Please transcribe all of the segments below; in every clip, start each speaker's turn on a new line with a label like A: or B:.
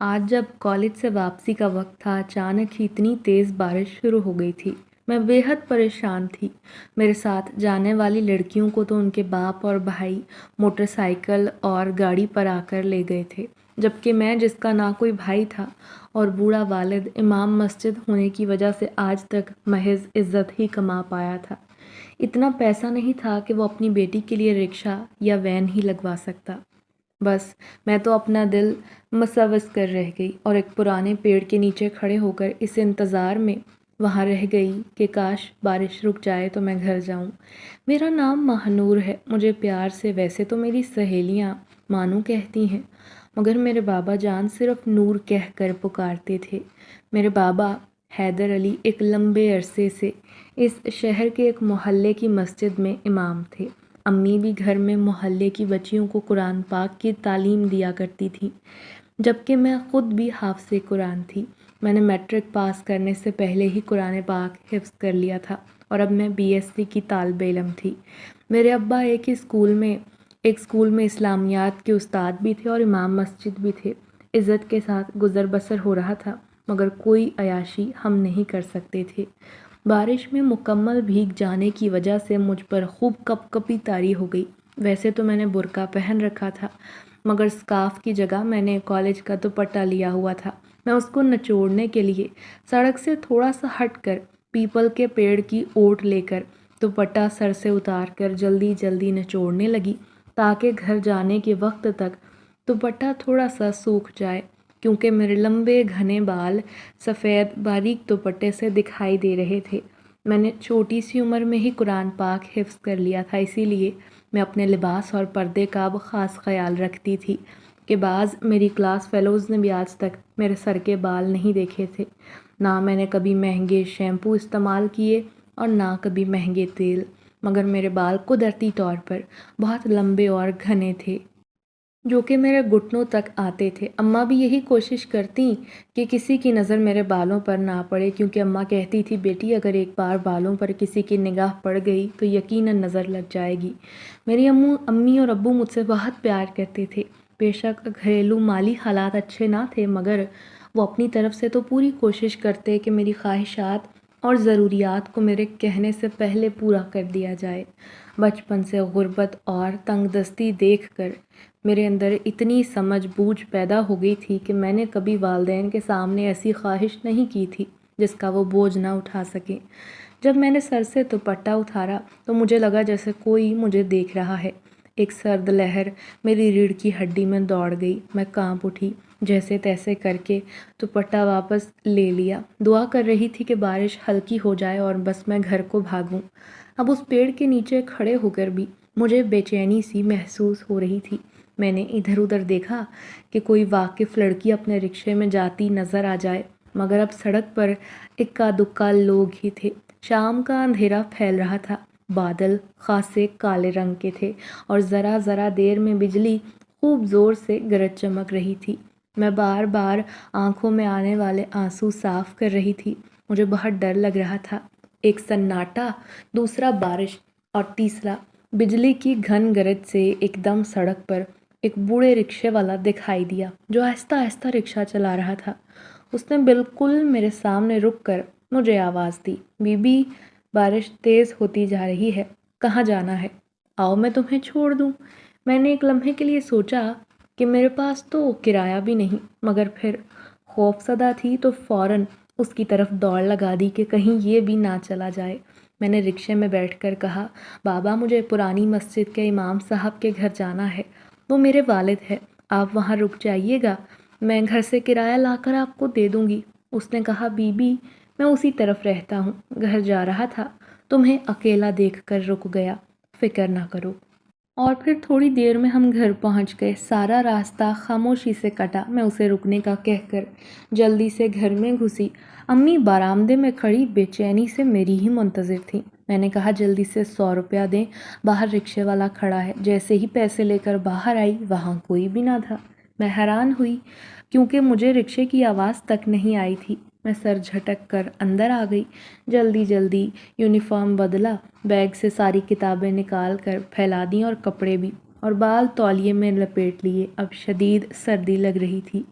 A: آج جب کالج سے واپسی کا وقت تھا اچانک ہی اتنی تیز بارش شروع ہو گئی تھی۔ میں بے حد پریشان تھی۔ میرے ساتھ جانے والی لڑکیوں کو تو ان کے باپ اور بھائی موٹر سائیکل اور گاڑی پر آ کر لے گئے تھے، جبکہ میں جس کا نہ کوئی بھائی تھا اور بوڑھا والد امام مسجد ہونے کی وجہ سے آج تک محض عزت ہی کما پایا تھا۔ اتنا پیسہ نہیں تھا کہ وہ اپنی بیٹی کے لیے رکشہ یا وین ہی لگوا سکتا۔ بس میں تو اپنا دل مسوس کر رہ گئی اور ایک پرانے پیڑ کے نیچے کھڑے ہو کر اس انتظار میں وہاں رہ گئی کہ کاش بارش رک جائے تو میں گھر جاؤں۔ میرا نام ماہنور ہے، مجھے پیار سے ویسے تو میری سہیلیاں مانو کہتی ہیں، مگر میرے بابا جان صرف نور کہہ کر پکارتے تھے۔ میرے بابا حیدر علی ایک لمبے عرصے سے اس شہر کے ایک محلے کی مسجد میں امام تھے۔ امی بھی گھر میں محلے کی بچیوں کو قرآن پاک کی تعلیم دیا کرتی تھی، جبکہ میں خود بھی حافظ قرآن تھی۔ میں نے میٹرک پاس کرنے سے پہلے ہی قرآن پاک حفظ کر لیا تھا اور اب میں BSc کی طالب علم تھی۔ میرے ابا ایک اسکول میں اسلامیات کے استاد بھی تھے اور امام مسجد بھی تھے۔ عزت کے ساتھ گزر بسر ہو رہا تھا، مگر کوئی عیاشی ہم نہیں کر سکتے تھے۔ بارش میں مکمل بھیگ جانے کی وجہ سے مجھ پر خوب کپ کپی طاری ہو گئی۔ ویسے تو میں نے برقع پہن رکھا تھا، مگر اسکارف کی جگہ میں نے کالج کا دوپٹہ لیا ہوا تھا۔ میں اس کو نچوڑنے کے لیے سڑک سے تھوڑا سا ہٹ کر پیپل کے پیڑ کی اوٹ لے کر دوپٹہ سر سے اتار کر جلدی جلدی نچوڑنے لگی، تاکہ گھر جانے کے وقت تک دوپٹہ تھوڑا سا سوکھ جائے، کیونکہ میرے لمبے گھنے بال سفید باریک دوپٹے سے دکھائی دے رہے تھے۔ میں نے چھوٹی سی عمر میں ہی قرآن پاک حفظ کر لیا تھا، اسی لیے میں اپنے لباس اور پردے کا اب خاص خیال رکھتی تھی کہ بعض میری کلاس فیلوز نے بھی آج تک میرے سر کے بال نہیں دیکھے تھے۔ نہ میں نے کبھی مہنگے شیمپو استعمال کیے اور نہ کبھی مہنگے تیل، مگر میرے بال قدرتی طور پر بہت لمبے اور گھنے تھے، جو کہ میرے گھٹنوں تک آتے تھے۔ اماں بھی یہی کوشش کرتی کہ کسی کی نظر میرے بالوں پر نہ پڑے، کیونکہ اماں کہتی تھی بیٹی اگر ایک بار بالوں پر کسی کی نگاہ پڑ گئی تو یقیناً نظر لگ جائے گی۔ میری امی اور ابو مجھ سے بہت پیار کرتے تھے۔ بے شک گھریلو مالی حالات اچھے نہ تھے، مگر وہ اپنی طرف سے تو پوری کوشش کرتے کہ میری خواہشات اور ضروریات کو میرے کہنے سے پہلے پورا کر دیا جائے۔ بچپن سے غربت اور تنگ دستی دیکھ کر میرے اندر اتنی سمجھ بوجھ پیدا ہو گئی تھی کہ میں نے کبھی والدین کے سامنے ایسی خواہش نہیں کی تھی جس کا وہ بوجھ نہ اٹھا سکیں۔ جب میں نے سر سے دوپٹہ اتارا تو مجھے لگا جیسے کوئی مجھے دیکھ رہا ہے۔ ایک سرد لہر میری ریڑھ کی ہڈی میں دوڑ گئی، میں کانپ اٹھی، جیسے تیسے کر کے دوپٹہ واپس لے لیا۔ دعا کر رہی تھی کہ بارش ہلکی ہو جائے اور بس میں گھر کو بھاگوں۔ اب اس پیڑ کے نیچے کھڑے ہو کر بھی مجھے بے چینی سی محسوس ہو رہی تھی۔ میں نے ادھر ادھر دیکھا کہ کوئی واقف لڑکی اپنے رکشے میں جاتی نظر آ جائے، مگر اب سڑک پر اکا دکا لوگ ہی تھے۔ شام کا اندھیرا پھیل رہا تھا، بادل خاصے کالے رنگ کے تھے اور ذرا ذرا دیر میں بجلی خوب زور سے گرج چمک رہی تھی۔ میں بار بار آنکھوں میں آنے والے آنسو صاف کر رہی تھی۔ مجھے بہت ڈر لگ رہا تھا۔ ایک سناٹا، دوسرا بارش اور تیسرا بجلی کی گھن گرج سے ایک دم سڑک پر ایک بوڑھے رکشے والا دکھائی دیا جو آہستہ آہستہ رکشہ چلا رہا تھا۔ اس نے بالکل میرے سامنے رک کر مجھے آواز دی، بی بی بارش تیز ہوتی جا رہی ہے، کہاں جانا ہے؟ آؤ میں تمہیں چھوڑ دوں۔ میں نے ایک لمحے کے لیے سوچا کہ میرے پاس تو کرایہ بھی نہیں، مگر پھر خوف زدہ تھی تو فوراً اس کی طرف دوڑ لگا دی کہ کہیں یہ بھی نہ چلا جائے۔ میں نے رکشے میں بیٹھ کر کہا، بابا مجھے پرانی مسجد کے امام صاحب کے گھر جانا ہے، وہ میرے والد ہے، آپ وہاں رک جائیے گا، میں گھر سے کرایہ لا کر آپ کو دے دوں گی۔ اس نے کہا، بی بی میں اسی طرف رہتا ہوں، گھر جا رہا تھا، تمہیں اکیلا دیکھ کر رک گیا، فکر نہ کرو۔ اور پھر تھوڑی دیر میں ہم گھر پہنچ گئے۔ سارا راستہ خاموشی سے کٹا۔ میں اسے رکنے کا کہہ کر جلدی سے گھر میں گھسی۔ امی برآمدے میں کھڑی بے چینی سے میری ہی منتظر تھیں۔ میں نے کہا، جلدی سے 100 روپیہ دیں، باہر رکشے والا کھڑا ہے۔ جیسے ہی پیسے لے کر باہر آئی، وہاں کوئی بھی نہ تھا۔ میں حیران ہوئی کیونکہ مجھے رکشے کی آواز تک نہیں آئی تھی۔ میں سر جھٹک کر اندر آ گئی، جلدی جلدی یونیفارم بدلا، بیگ سے ساری کتابیں نکال کر پھیلا دیں اور کپڑے بھی۔ اور بال تولیے میں لپیٹ لیے۔ اب شدید سردی لگ رہی تھی۔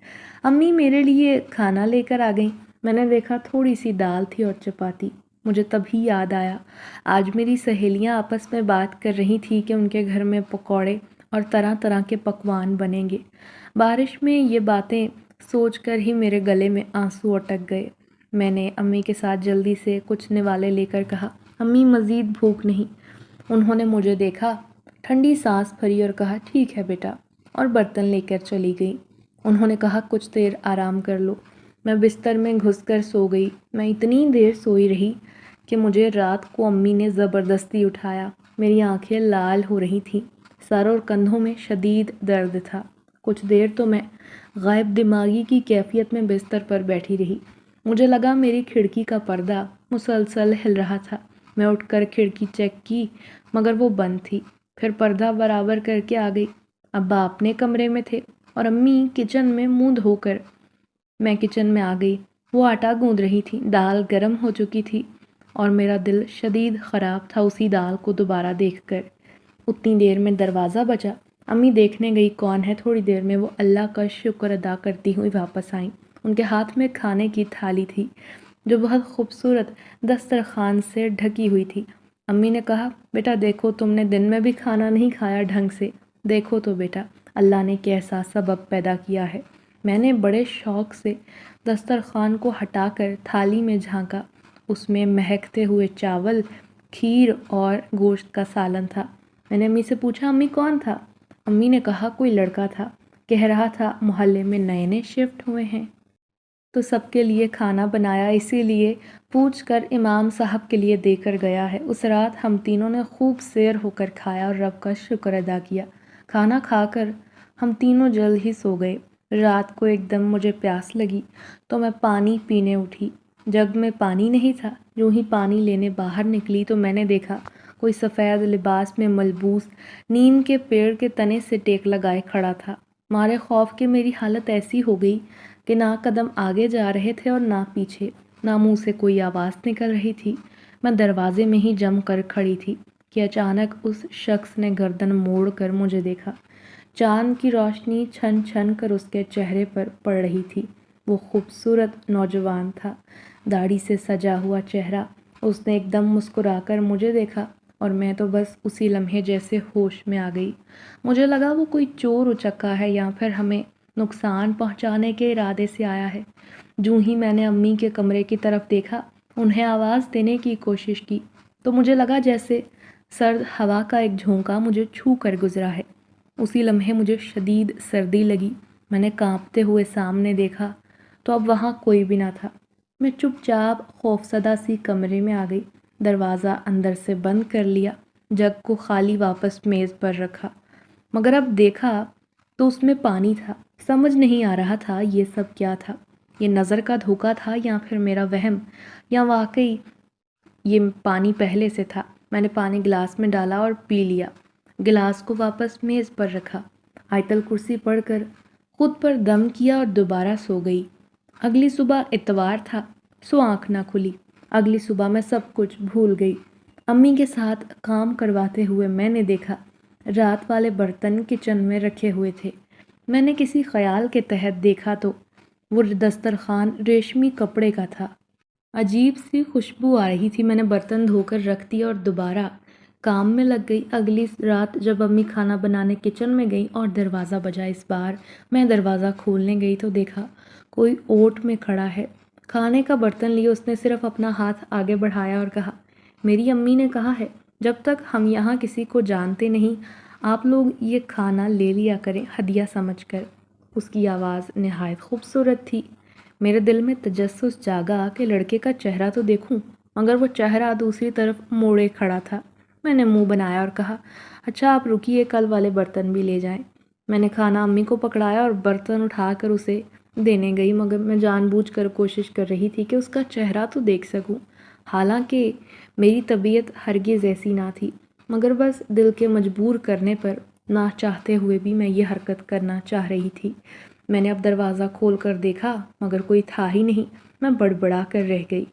A: امی میرے لیے کھانا لے کر آ گئیں۔ میں نے دیکھا تھوڑی سی دال تھی اور چپاتی۔ مجھے تبھی یاد آیا آج میری سہیلیاں آپس میں بات کر رہی تھی کہ ان کے گھر میں پکوڑے اور طرح طرح کے پکوان بنیں گے۔ بارش میں یہ باتیں سوچ کر ہی میرے گلے میں آنسو اٹک گئے۔ میں نے امی کے ساتھ جلدی سے کچھ نوالے لے کر کہا، امی مزید بھوک نہیں؟ انہوں نے مجھے دیکھا، ٹھنڈی سانس بھری اور کہا، ٹھیک ہے بیٹا، اور برتن لے کر چلی گئی۔ انہوں نے کہا، کچھ دیر آرام کر لو۔ میں بستر میں گھس کر سو گئی۔ میں اتنی دیر سوئی رہی کہ مجھے رات کو امی نے زبردستی اٹھایا۔ میری آنکھیں لال ہو رہی تھیں، سر اور کندھوں میں شدید درد تھا۔ کچھ دیر تو میں غائب دماغی کی کیفیت میں بستر پر بیٹھی رہی۔ مجھے لگا میری کھڑکی کا پردہ مسلسل ہل رہا تھا۔ میں اٹھ کر کھڑکی چیک کی مگر وہ بند تھی۔ پھر پردہ برابر کر کے آ گئی۔ ابا اپنے کمرے میں تھے اور امی کچن میں منہ دھو کر۔ میں کچن میں آ گئی۔ وہ آٹا گوندھ رہی تھی، دال گرم ہو چکی تھی اور میرا دل شدید خراب تھا اسی دال کو دوبارہ دیکھ کر۔ اتنی دیر میں دروازہ بجا۔ امی دیکھنے گئی کون ہے۔ تھوڑی دیر میں وہ اللہ کا شکر ادا کرتی ہوئی واپس آئیں۔ ان کے ہاتھ میں کھانے کی تھالی تھی جو بہت خوبصورت دسترخوان سے ڈھکی ہوئی تھی۔ امی نے کہا، بیٹا دیکھو تم نے دن میں بھی کھانا نہیں کھایا ڈھنگ سے، دیکھو تو بیٹا اللہ نے کیسا سبب پیدا کیا ہے۔ میں نے بڑے شوق سے دسترخوان کو ہٹا کر تھالی میں جھانکا۔ اس میں مہکتے ہوئے چاول، کھیر اور گوشت کا سالن تھا۔ میں نے امی سے پوچھا، امی کون تھا؟ امی نے کہا، کوئی لڑکا تھا، کہہ رہا تھا محلے میں نئے نئے شفٹ ہوئے ہیں تو سب کے لیے کھانا بنایا، اسی لیے پوچھ کر امام صاحب کے لیے دے کر گیا ہے۔ اس رات ہم تینوں نے خوب سیر ہو کر کھایا اور رب کا شکر ادا کیا۔ کھانا کھا کر ہم تینوں جلد ہی سو گئے۔ رات کو ایک دم مجھے پیاس لگی تو میں پانی پینے اٹھی۔ جگ میں پانی نہیں تھا۔ جو ہی پانی لینے باہر نکلی تو میں نے دیکھا کوئی سفید لباس میں ملبوس نیم کے پیڑ کے تنے سے ٹیک لگائے کھڑا تھا۔ مارے خوف کے میری حالت ایسی ہو گئی کہ نہ قدم آگے جا رہے تھے اور نہ پیچھے، نہ منہ سے کوئی آواز نکل رہی تھی۔ میں دروازے میں ہی جم کر کھڑی تھی کہ اچانک اس شخص نے گردن موڑ کر مجھے دیکھا۔ چاند کی روشنی چھن چھن کر اس کے چہرے پر پڑ رہی تھی۔ وہ خوبصورت نوجوان تھا، داڑھی سے سجا ہوا چہرہ۔ اس نے ایک دم مسکرا کر مجھے دیکھا اور میں تو بس اسی لمحے جیسے ہوش میں آ گئی۔ مجھے لگا وہ کوئی چور اچکا ہے یا پھر ہمیں نقصان پہنچانے کے ارادے سے آیا ہے۔ جوں ہی میں نے امی کے کمرے کی طرف دیکھا، انہیں آواز دینے کی کوشش کی تو مجھے لگا جیسے سرد ہوا کا ایک جھونکا مجھے چھو کر گزرا ہے۔ اسی لمحے مجھے شدید سردی لگی۔ میں نے کانپتے ہوئے سامنے دیکھا تو اب وہاں کوئی بھی نہ تھا۔ میں چپ چاپ خوفزدہ سی کمرے میں آ گئی، دروازہ اندر سے بند کر لیا، جگ کو خالی واپس میز پر رکھا۔ مگر اب دیکھا تو اس میں پانی تھا۔ سمجھ نہیں آ رہا تھا یہ سب کیا تھا۔ یہ نظر کا دھوکا تھا یا پھر میرا وہم، یا واقعی یہ پانی پہلے سے تھا۔ میں نے پانی گلاس میں ڈالا اور پی لیا، گلاس کو واپس میز پر رکھا، آیت الکرسی پڑھ کر خود پر دم کیا اور دوبارہ سو گئی۔ اگلی صبح اتوار تھا، سو آنکھ نہ کھلی۔ اگلی صبح میں سب کچھ بھول گئی۔ امی کے ساتھ کام کرواتے ہوئے میں نے دیکھا رات والے برتن کچن میں رکھے ہوئے تھے۔ میں نے کسی خیال کے تحت دیکھا تو وہ دسترخوان ریشمی کپڑے کا تھا۔ عجیب سی خوشبو آ رہی تھی۔ میں نے برتن دھو کر رکھ دیا اور دوبارہ کام میں لگ گئی۔ اگلی رات جب امی کھانا بنانے کچن میں گئی اور دروازہ بجا، اس بار میں دروازہ کھولنے گئی تو دیکھا کوئی اوٹ میں کھڑا ہے۔ کھانے کا برتن لیے اس نے صرف اپنا ہاتھ آگے بڑھایا اور کہا، میری امی نے کہا ہے جب تک ہم یہاں کسی کو جانتے نہیں آپ لوگ یہ کھانا لے لیا کریں ہدیہ سمجھ کر۔ اس کی آواز نہایت خوبصورت تھی۔ میرے دل میں تجسس جاگا کہ لڑکے کا چہرہ تو دیکھوں، مگر وہ چہرہ دوسری طرف موڑے کھڑا تھا۔ میں نے منہ بنایا اور کہا، اچھا آپ رکیے، کل والے برتن بھی لے جائیں۔ میں نے کھانا امی کو پکڑایا اور برتن اٹھا کر اسے دینے گئی، مگر میں جان بوجھ کر کوشش کر رہی تھی کہ اس کا چہرہ تو دیکھ سکوں، حالانکہ میری طبیعت ہرگز ایسی نہ تھی، مگر بس دل کے مجبور کرنے پر نہ چاہتے ہوئے بھی میں یہ حرکت کرنا چاہ رہی تھی۔ میں نے اب دروازہ کھول کر دیکھا مگر کوئی تھا ہی نہیں۔ میں بڑبڑا کر رہ گئی،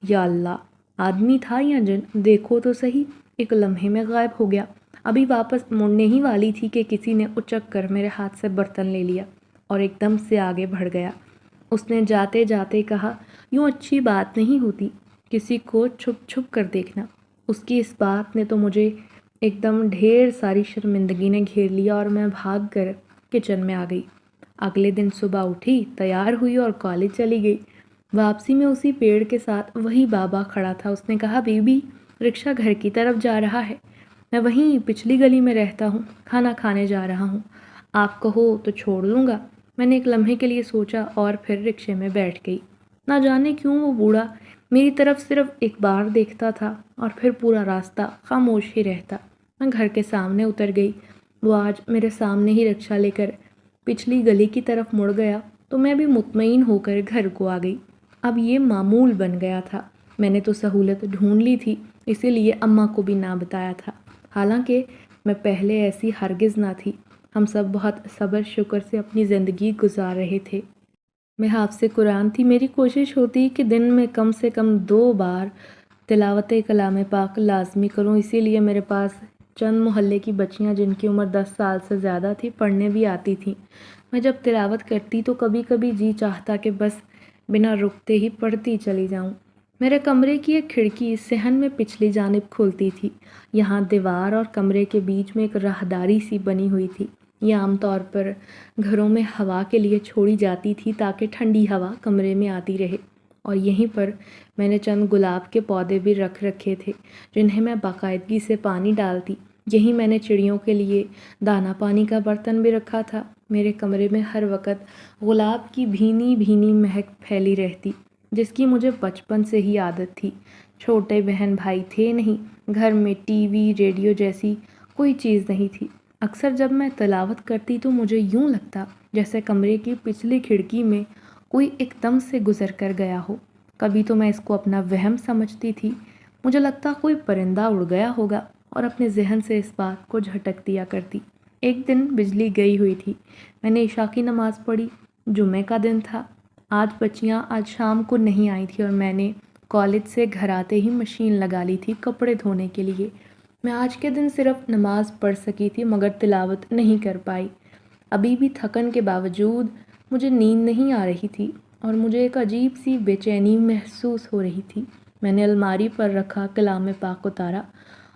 A: یا اللہ، آدمی تھا یا جن؟ دیکھو تو صحیح۔ ایک لمحے میں غائب ہو گیا۔ ابھی واپس مڑنے ہی والی تھی کہ کسی نے اچک کر میرے ہاتھ سے برتن لے لیا اور ایک دم سے آگے بڑھ گیا۔ اس نے جاتے جاتے کہا، یوں اچھی بات نہیں ہوتی کسی کو چھپ چھپ کر دیکھنا۔ اس کی اس بات نے تو مجھے ایک دم ڈھیر ساری شرمندگی نے گھیر لیا اور میں بھاگ کر کچن میں آ گئی۔ اگلے دن صبح اٹھی، تیار ہوئی اور کالج چلی گئی۔ واپسی میں اسی پیڑ کے ساتھ وہی بابا کھڑا تھا۔ اس نے کہا، بی بی، رکشہ گھر کی طرف جا رہا ہے، میں وہیں پچھلی گلی میں رہتا ہوں، کھانا کھانے جا رہا ہوں، آپ کہو تو چھوڑ دوں گا۔ میں نے ایک لمحے کے لیے سوچا اور پھر رکشے میں بیٹھ گئی۔ نہ جانے کیوں وہ بوڑھا میری طرف صرف ایک بار دیکھتا تھا اور پھر پورا راستہ خاموش ہی رہتا۔ میں گھر کے سامنے اتر گئی۔ وہ آج میرے سامنے ہی رکشہ لے کر پچھلی گلی کی طرف مڑ گیا تو میں بھی مطمئن ہو کر گھر کو آ گئی۔ اب یہ معمول بن گیا تھا۔ میں نے تو سہولت ڈھونڈ لی تھی، اسی لیے اماں کو بھی نہ بتایا تھا، حالانکہ میں پہلے ایسی ہرگز نہ تھی۔ ہم سب بہت صبر شکر سے اپنی زندگی گزار رہے تھے۔ میں حافظ قرآن تھی۔ میری کوشش ہوتی کہ دن میں کم سے کم 2 بار تلاوت کلام پاک لازمی کروں، اسی لیے میرے پاس چند محلے کی بچیاں جن کی عمر 10 سال سے زیادہ تھی پڑھنے بھی آتی تھیں۔ میں جب تلاوت کرتی تو کبھی کبھی جی چاہتا کہ بس بنا رکتے ہی پڑھتی چلی جاؤں۔ میرے کمرے کی ایک کھڑکی صحن میں پچھلی جانب کھلتی تھی۔ یہاں دیوار اور کمرے کے بیچ میں ایک راہداری سی بنی ہوئی تھی۔ یہ عام طور پر گھروں میں ہوا کے لیے چھوڑی جاتی تھی تاکہ ٹھنڈی ہوا کمرے میں آتی رہے، اور یہیں پر میں نے چند گلاب کے پودے بھی رکھ رکھے تھے جنہیں میں باقاعدگی سے پانی ڈالتی۔ یہیں میں نے چڑیوں کے لیے دانہ پانی کا برتن بھی رکھا تھا۔ میرے کمرے میں ہر وقت گلاب کی بھینی بھینی مہک پھیلی رہتی، جس کی مجھے بچپن سے ہی عادت تھی۔ چھوٹے بہن بھائی تھے نہیں، گھر میں ٹی وی ریڈیو جیسی کوئی چیز نہیں تھی۔ اکثر جب میں تلاوت کرتی تو مجھے یوں لگتا جیسے کمرے کی پچھلی کھڑکی میں کوئی ایک دم سے گزر کر گیا ہو۔ کبھی تو میں اس کو اپنا وہم سمجھتی تھی، مجھے لگتا کوئی پرندہ اڑ گیا ہوگا، اور اپنے ذہن سے اس بات کو جھٹک دیا کرتی۔ ایک دن بجلی گئی ہوئی تھی، میں نے عشاء کی نماز پڑھی، جمعے کا دن تھا۔ آج شام کو نہیں آئی تھی اور میں نے کالج سے گھر آتے ہی مشین لگا لی تھی کپڑے دھونے کے لیے۔ میں آج کے دن صرف نماز پڑھ سکی تھی مگر تلاوت نہیں کر پائی۔ ابھی بھی تھکن کے باوجود مجھے نیند نہیں آ رہی تھی اور مجھے ایک عجیب سی بے چینی محسوس ہو رہی تھی۔ میں نے الماری پر رکھا کلام پاک اتارا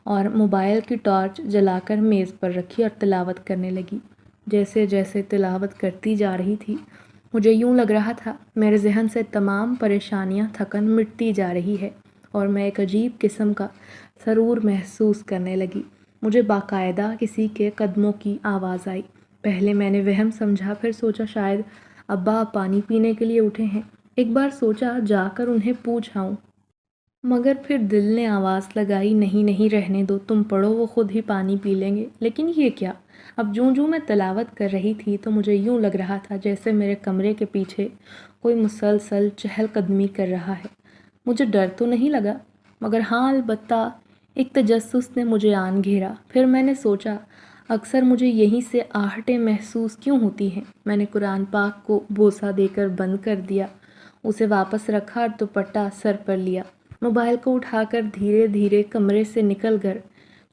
A: اور موبائل کی ٹارچ جلا کر میز پر رکھی اور تلاوت کرنے لگی۔ جیسے جیسے تلاوت کرتی جا رہی تھی مجھے یوں لگ رہا تھا میرے ذہن سے تمام پریشانیاں تھکن مٹتی جا رہی ہے اور میں ایک عجیب قسم کا سرور محسوس کرنے لگی۔ مجھے باقاعدہ کسی کے قدموں کی آواز آئی۔ پہلے میں نے وہم سمجھا، پھر سوچا شاید ابا پانی پینے کے لیے اٹھے ہیں۔ ایک بار سوچا جا کر انہیں پوچھ آؤں، مگر پھر دل نے آواز لگائی، نہیں نہیں رہنے دو، تم پڑھو، وہ خود ہی پانی پی لیں گے۔ لیکن یہ کیا؟ اب جوں میں تلاوت کر رہی تھی تو مجھے یوں لگ رہا تھا جیسے میرے کمرے کے پیچھے کوئی مسلسل چہل قدمی کر رہا ہے۔ مجھے ڈر تو نہیں لگا، مگر ہاں البتہ ایک تجسس نے مجھے آن گھیرا۔ پھر میں نے سوچا اکثر مجھے یہیں سے آہٹیں محسوس کیوں ہوتی ہیں۔ میں نے قرآن پاک کو بوسہ دے کر بند کر دیا، اسے واپس رکھا اور دوپٹہ سر پر لیا۔ موبائل کو اٹھا کر دھیرے دھیرے کمرے سے نکل کر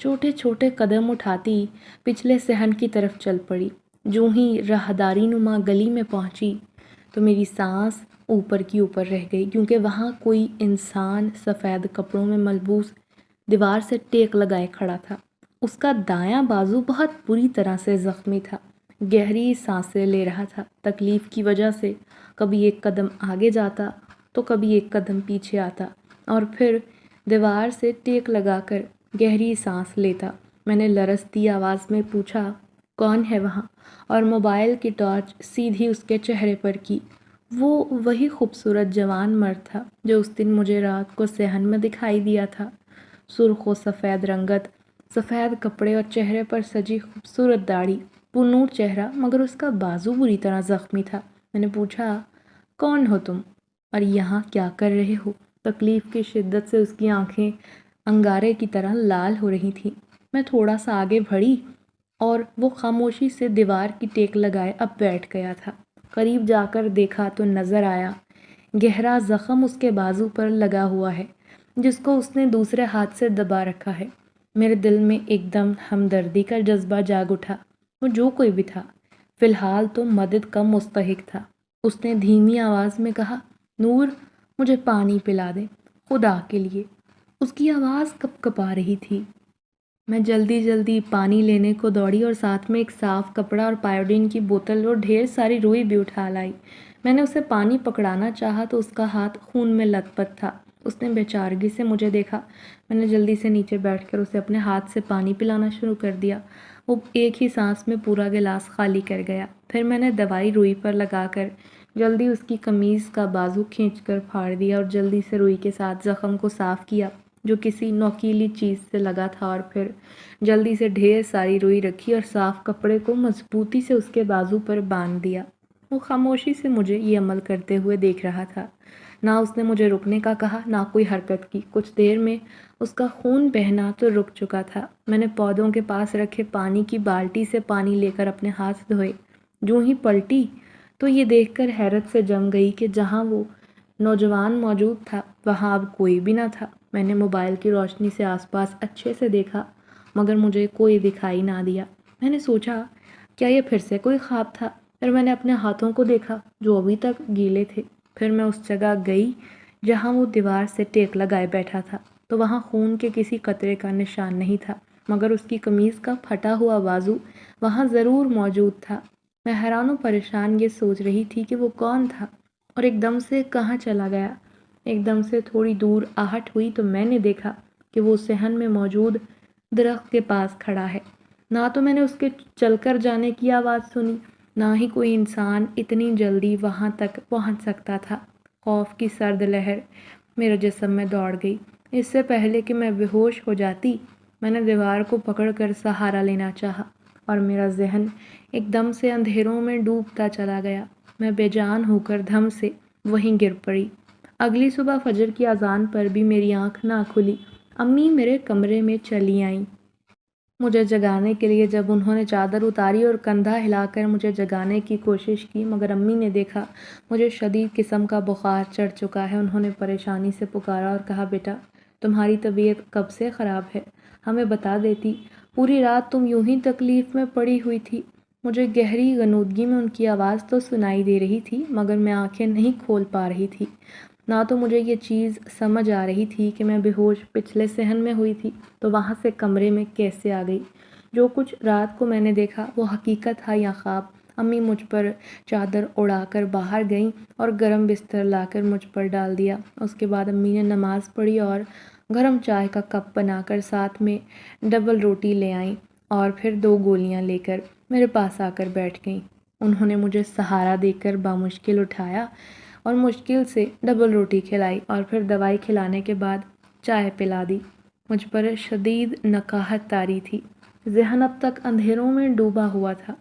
A: چھوٹے چھوٹے قدم اٹھاتی پچھلے صحن کی طرف چل پڑی۔ جوں ہی راہداری نما گلی میں پہنچی تو میری سانس اوپر کی اوپر رہ گئی، کیونکہ وہاں کوئی انسان سفید کپڑوں میں ملبوس دیوار سے ٹیک لگائے کھڑا تھا۔ اس کا دایاں بازو بہت بری طرح سے زخمی تھا، گہری سانسیں لے رہا تھا۔ تکلیف کی وجہ سے کبھی ایک قدم آگے جاتا تو کبھی ایک قدم پیچھے آتا اور پھر دیوار سے ٹیک لگا کر گہری سانس لیتا۔ میں نے لرزتی آواز میں پوچھا، کون ہے وہاں؟ اور موبائل کی ٹارچ سیدھی اس کے چہرے پر کی۔ وہ وہی خوبصورت جوان مرد تھا جو اس دن مجھے رات کو صحن میں دکھائی دیا تھا۔ سرخ و سفید رنگت، سفید کپڑے اور چہرے پر سجی خوبصورت داڑھی، پرنور چہرہ، مگر اس کا بازو بری طرح زخمی تھا۔ میں نے پوچھا، کون ہو تم اور یہاں کیا کر رہے ہو؟ تکلیف کی شدت سے اس کی آنکھیں انگارے کی طرح لال ہو رہی تھیں۔ میں تھوڑا سا آگے بڑھی اور وہ خاموشی سے دیوار کی ٹیک لگائے اب بیٹھ گیا تھا۔ قریب جا کر دیکھا تو نظر آیا گہرا زخم اس کے بازو پر لگا ہوا ہے جس کو اس نے دوسرے ہاتھ سے دبا رکھا ہے۔ میرے دل میں ایک دم ہمدردی کا جذبہ جاگ اٹھا۔ وہ جو کوئی بھی تھا، فی الحال تو مدد کا مستحق تھا۔ اس نے دھیمی آواز میں کہا، نور مجھے پانی پلا دے، خدا کے لیے۔ اس کی آواز کپ کپا رہی تھی۔ میں جلدی جلدی پانی لینے کو دوڑی اور ساتھ میں ایک صاف کپڑا اور پائیوڈین کی بوتل اور ڈھیر ساری روئی بھی اٹھا لائی۔ میں نے اسے پانی پکڑانا چاہا تو اس کا ہاتھ خون میں لت پت تھا۔ اس نے بے چارگی سے مجھے دیکھا۔ میں نے جلدی سے نیچے بیٹھ کر اسے اپنے ہاتھ سے پانی پلانا شروع کر دیا۔ وہ ایک ہی سانس میں پورا گلاس خالی کر گیا۔ پھر میں نے دوائی روئی پر لگا کر جلدی اس کی قمیض کا بازو کھینچ کر پھاڑ دیا اور جلدی سے روئی کے ساتھ زخم کو صاف کیا جو کسی نوکیلی چیز سے لگا تھا، اور پھر جلدی سے ڈھیر ساری روئی رکھی اور صاف کپڑے کو مضبوطی سے اس کے بازو پر باندھ دیا۔ وہ خاموشی سے مجھے یہ عمل کرتے ہوئے دیکھ رہا تھا۔ نہ اس نے مجھے رکنے کا کہا، نہ کوئی حرکت کی۔ کچھ دیر میں اس کا خون بہنا تو رک چکا تھا۔ میں نے پودوں کے پاس رکھے پانی کی بالٹی سے پانی لے کر اپنے ہاتھ دھوئے۔ جوں ہی پلٹی تو یہ دیکھ کر حیرت سے جم گئی کہ جہاں وہ نوجوان موجود تھا وہاں اب کوئی بھی نہ تھا۔ میں نے موبائل کی روشنی سے آس پاس اچھے سے دیکھا مگر مجھے کوئی دکھائی نہ دیا۔ میں نے سوچا کیا یہ پھر سے کوئی خواب تھا؟ پھر میں نے اپنے ہاتھوں کو دیکھا جو ابھی تک گیلے تھے۔ پھر میں اس جگہ گئی جہاں وہ دیوار سے ٹیک لگائے بیٹھا تھا تو وہاں خون کے کسی قطرے کا نشان نہیں تھا، مگر اس کی قمیض کا پھٹا ہوا بازو وہاں ضرور موجود تھا۔ میں حیران و پریشان یہ سوچ رہی تھی کہ وہ کون تھا اور ایک دم سے کہاں چلا گیا۔ ایک دم سے تھوڑی دور آہٹ ہوئی تو میں نے دیکھا کہ وہ صحن میں موجود درخت کے پاس کھڑا ہے۔ نہ تو میں نے اس کے چل کر جانے کی آواز سنی، نہ ہی کوئی انسان اتنی جلدی وہاں تک پہنچ سکتا تھا۔ خوف کی سرد لہر میرے جسم میں دوڑ گئی۔ اس سے پہلے کہ میں بے ہوش ہو جاتی، میں نے دیوار کو پکڑ کر سہارا لینا چاہا اور میرا ذہن ایک دم سے اندھیروں میں ڈوبتا چلا گیا۔ میں بے جان ہو کر دھم سے وہیں گر پڑی۔ اگلی صبح فجر کی اذان پر بھی میری آنکھ نہ کھلی۔ امی میرے کمرے میں چلی آئیں مجھے جگانے کے لیے۔ جب انہوں نے چادر اتاری اور کندھا ہلا کر مجھے جگانے کی کوشش کی مگر امی نے دیکھا مجھے شدید قسم کا بخار چڑھ چکا ہے۔ انہوں نے پریشانی سے پکارا اور کہا، بیٹا تمہاری طبیعت کب سے خراب ہے؟ ہمیں بتا دیتی، پوری رات تم یوں ہی تکلیف میں پڑی ہوئی تھی۔ مجھے گہری غنودگی میں ان کی آواز تو سنائی دے رہی تھی مگر میں آنکھیں نہیں کھول پا رہی تھی۔ نہ تو مجھے یہ چیز سمجھ آ رہی تھی کہ میں بے ہوش پچھلے صحن میں ہوئی تھی تو وہاں سے کمرے میں کیسے آ گئی۔ جو کچھ رات کو میں نے دیکھا وہ حقیقت تھا یا خواب؟ امی مجھ پر چادر اڑا کر باہر گئیں اور گرم بستر لا کر مجھ پر ڈال دیا۔ اس کے بعد امی نے نماز پڑھی اور گرم چائے کا کپ بنا کر ساتھ میں ڈبل روٹی لے آئیں اور پھر 2 گولیاں لے کر میرے پاس آ کر بیٹھ گئیں۔ انہوں نے مجھے سہارا دے کر بامشکل اٹھایا اور مشکل سے ڈبل روٹی کھلائی اور پھر دوائی کھلانے کے بعد چائے پلا دی۔ مجھ پر شدید نکاہت طاری تھی۔ ذہن اب تک اندھیروں میں ڈوبا ہوا تھا۔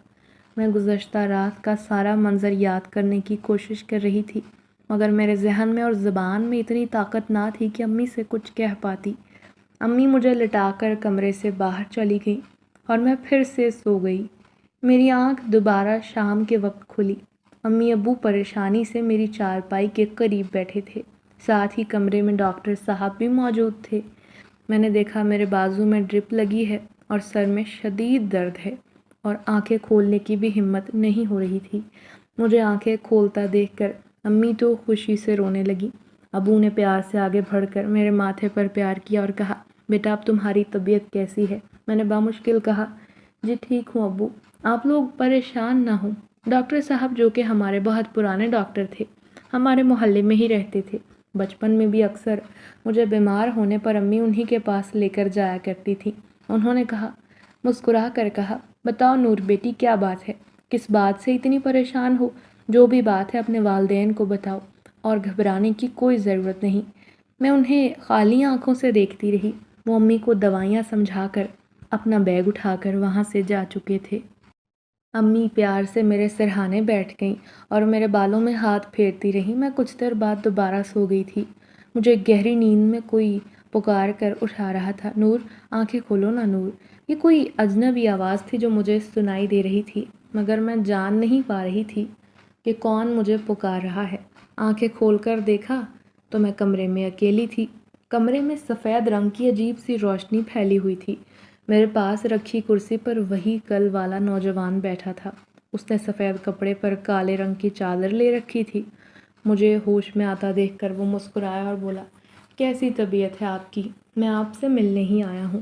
A: میں گزشتہ رات کا سارا منظر یاد کرنے کی کوشش کر رہی تھی مگر میرے ذہن میں اور زبان میں اتنی طاقت نہ تھی کہ امی سے کچھ کہہ پاتی۔ امی مجھے لٹا کر کمرے سے باہر چلی گئیں اور میں پھر سے سو گئی۔ میری آنکھ دوبارہ شام کے وقت کھلی۔ امی ابو پریشانی سے میری چارپائی کے قریب بیٹھے تھے۔ ساتھ ہی کمرے میں ڈاکٹر صاحب بھی موجود تھے۔ میں نے دیکھا میرے بازو میں ڈرپ لگی ہے اور سر میں شدید درد ہے اور آنکھیں کھولنے کی بھی ہمت نہیں ہو رہی تھی۔ مجھے آنکھیں کھولتا دیکھ کر امی تو خوشی سے رونے لگی۔ ابو نے پیار سے آگے بڑھ کر میرے ماتھے پر پیار کیا اور کہا، بیٹا اب تمہاری طبیعت کیسی ہے؟ میں نے بامشکل کہا، جی ٹھیک ہوں ابو، آپ لوگ پریشان نہ ہوں۔ ڈاکٹر صاحب جو کہ ہمارے بہت پرانے ڈاکٹر تھے، ہمارے محلے میں ہی رہتے تھے۔ بچپن میں بھی اکثر مجھے بیمار ہونے پر امی انہی کے پاس لے کر جایا کرتی تھی۔ انہوں نے کہا، مسکرا کر کہا، بتاؤ نور بیٹی کیا بات ہے؟ کس بات سے اتنی پریشان ہو؟ جو بھی بات ہے اپنے والدین کو بتاؤ اور گھبرانے کی کوئی ضرورت نہیں۔ میں انہیں خالی آنکھوں سے دیکھتی رہی۔ وہ امی کو دوائیاں سمجھا کر اپنا بیگ اٹھا کر وہاں سے جا چکے تھے۔ امی پیار سے میرے سرہانے بیٹھ گئیں اور میرے بالوں میں ہاتھ پھیرتی رہیں۔ میں کچھ دیر بعد دوبارہ سو گئی تھی۔ مجھے گہری نیند میں کوئی پکار کر اٹھا رہا تھا، نور آنکھیں کھولو نا نور۔ یہ کوئی اجنبی آواز تھی جو مجھے سنائی دے رہی تھی مگر میں جان نہیں پا رہی تھی کہ کون مجھے پکار رہا ہے۔ آنکھیں کھول کر دیکھا تو میں کمرے میں اکیلی تھی۔ کمرے میں سفید رنگ کی عجیب سی روشنی پھیلی ہوئی تھی۔ میرے پاس رکھی کرسی پر وہی کل والا نوجوان بیٹھا تھا۔ اس نے سفید کپڑے پر کالے رنگ کی چادر لے رکھی تھی۔ مجھے ہوش میں آتا دیکھ کر وہ مسکرایا اور بولا، کیسی طبیعت ہے آپ کی؟ میں آپ سے ملنے ہی آیا ہوں۔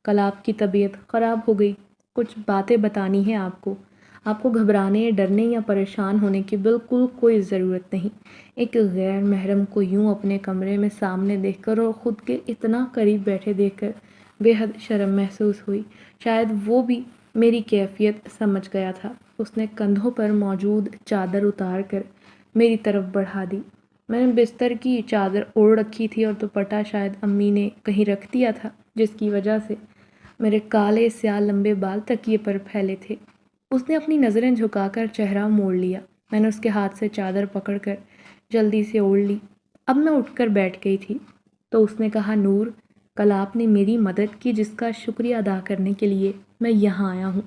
A: کل آپ کی طبیعت خراب ہو گئی، کچھ باتیں بتانی ہیں آپ کو۔ آپ کو گھبرانے، ڈرنے یا پریشان ہونے کی بالکل کوئی ضرورت نہیں۔ ایک غیر محرم کو یوں اپنے کمرے میں سامنے دیکھ کر اور خود کے اتنا قریب بیٹھے دیکھ کر بے حد شرم محسوس ہوئی۔ شاید وہ بھی میری کیفیت سمجھ گیا تھا۔ اس نے کندھوں پر موجود چادر اتار کر میری طرف بڑھا دی۔ میں نے بستر کی چادر اوڑھ رکھی تھی اور دوپٹہ شاید امی نے کہیں رکھ دیا تھا، جس کی وجہ سے میرے کالے سیاہ لمبے بال تکیے پر پھیلے تھے۔ اس نے اپنی نظریں جھکا کر چہرہ موڑ لیا۔ میں نے اس کے ہاتھ سے چادر پکڑ کر جلدی سے اوڑھ لی۔ اب میں اٹھ کر بیٹھ گئی تھی تو اس نے کہا، نور، کل آپ نے میری مدد کی جس کا شکریہ ادا کرنے کے لیے میں یہاں آیا ہوں۔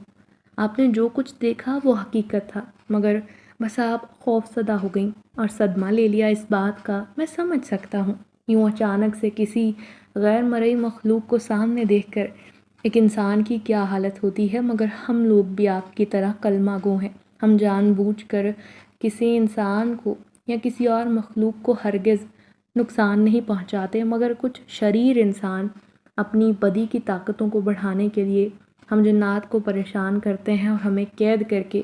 A: آپ نے جو کچھ دیکھا وہ حقیقت تھا، مگر بس آپ خوف زدہ ہو گئیں اور صدمہ لے لیا۔ اس بات کا میں سمجھ سکتا ہوں۔ یوں اچانک سے کسی غیر مرئی مخلوق کو سامنے دیکھ کر ایک انسان کی کیا حالت ہوتی ہے، مگر ہم لوگ بھی آپ کی طرح کلمہ گو ہیں۔ ہم جان بوجھ کر کسی انسان کو یا کسی اور مخلوق کو ہرگز نقصان نہیں پہنچاتے، مگر کچھ شریر انسان اپنی بدی کی طاقتوں کو بڑھانے کے لیے ہم جنات کو پریشان کرتے ہیں اور ہمیں قید کر کے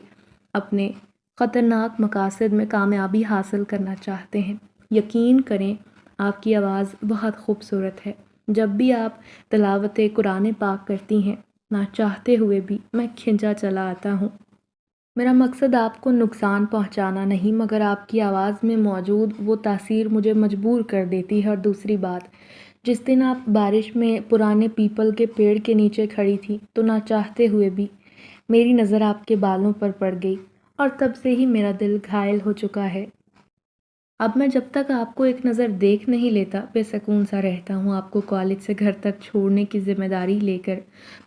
A: اپنے خطرناک مقاصد میں کامیابی حاصل کرنا چاہتے ہیں۔ یقین کریں، آپ کی آواز بہت خوبصورت ہے۔ جب بھی آپ تلاوت قرآن پاک کرتی ہیں، نہ چاہتے ہوئے بھی میں کھنچا چلا آتا ہوں۔ میرا مقصد آپ کو نقصان پہنچانا نہیں، مگر آپ کی آواز میں موجود وہ تاثیر مجھے مجبور کر دیتی ہے۔ اور دوسری بات، جس دن آپ بارش میں پرانے پیپل کے پیڑ کے نیچے کھڑی تھی تو نہ چاہتے ہوئے بھی میری نظر آپ کے بالوں پر پڑ گئی، اور تب سے ہی میرا دل گھائل ہو چکا ہے۔ اب میں جب تک آپ کو ایک نظر دیکھ نہیں لیتا بے سکون سا رہتا ہوں۔ آپ کو کالج سے گھر تک چھوڑنے کی ذمہ داری لے کر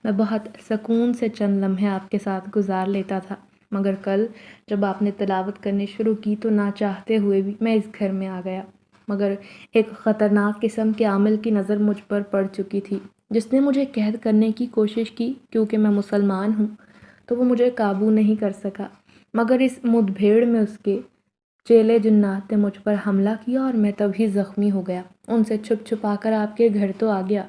A: میں بہت سکون سے چند لمحے آپ کے ساتھ گزار لیتا تھا، مگر کل جب آپ نے تلاوت کرنی شروع کی تو نہ چاہتے ہوئے بھی میں اس گھر میں آ گیا۔ مگر ایک خطرناک قسم کے عامل کی نظر مجھ پر پڑ چکی تھی، جس نے مجھے قید کرنے کی کوشش کی۔ کیونکہ میں مسلمان ہوں تو وہ مجھے قابو نہیں کر سکا، مگر اس مدبھیڑ میں اس کے چیلے جنات نے مجھ پر حملہ کیا اور میں تبھی زخمی ہو گیا۔ ان سے چھپ چھپا کر آپ کے گھر تو آ گیا،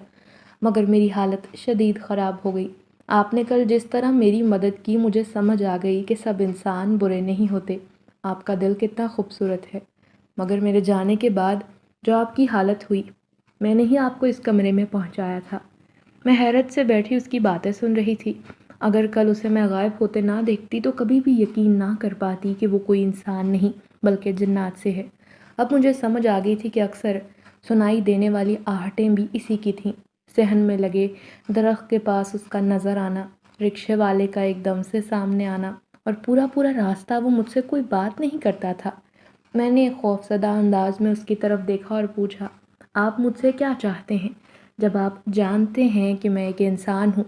A: مگر میری حالت شدید خراب ہو گئی۔ آپ نے کل جس طرح میری مدد کی، مجھے سمجھ آ گئی کہ سب انسان برے نہیں ہوتے۔ آپ کا دل کتنا خوبصورت ہے، مگر میرے جانے کے بعد جو آپ کی حالت ہوئی، میں نے ہی آپ کو اس کمرے میں پہنچایا تھا۔ میں حیرت سے بیٹھی اس کی باتیں سن رہی تھی۔ اگر کل اسے میں غائب ہوتے نہ دیکھتی تو کبھی بھی یقین نہ کر پاتی کہ وہ کوئی انسان نہیں بلکہ جنات سے ہے۔ اب مجھے سمجھ آ گئی تھی کہ اکثر سنائی دینے والی آہٹیں بھی اسی کی تھیں۔ صحن میں لگے درخت کے پاس اس کا نظر آنا، رکشے والے کا ایک دم سے سامنے آنا، اور پورا راستہ وہ مجھ سے کوئی بات نہیں کرتا تھا۔ میں نے خوفزدہ انداز میں اس کی طرف دیکھا اور پوچھا، آپ مجھ سے کیا چاہتے ہیں؟ جب آپ جانتے ہیں کہ میں ایک انسان ہوں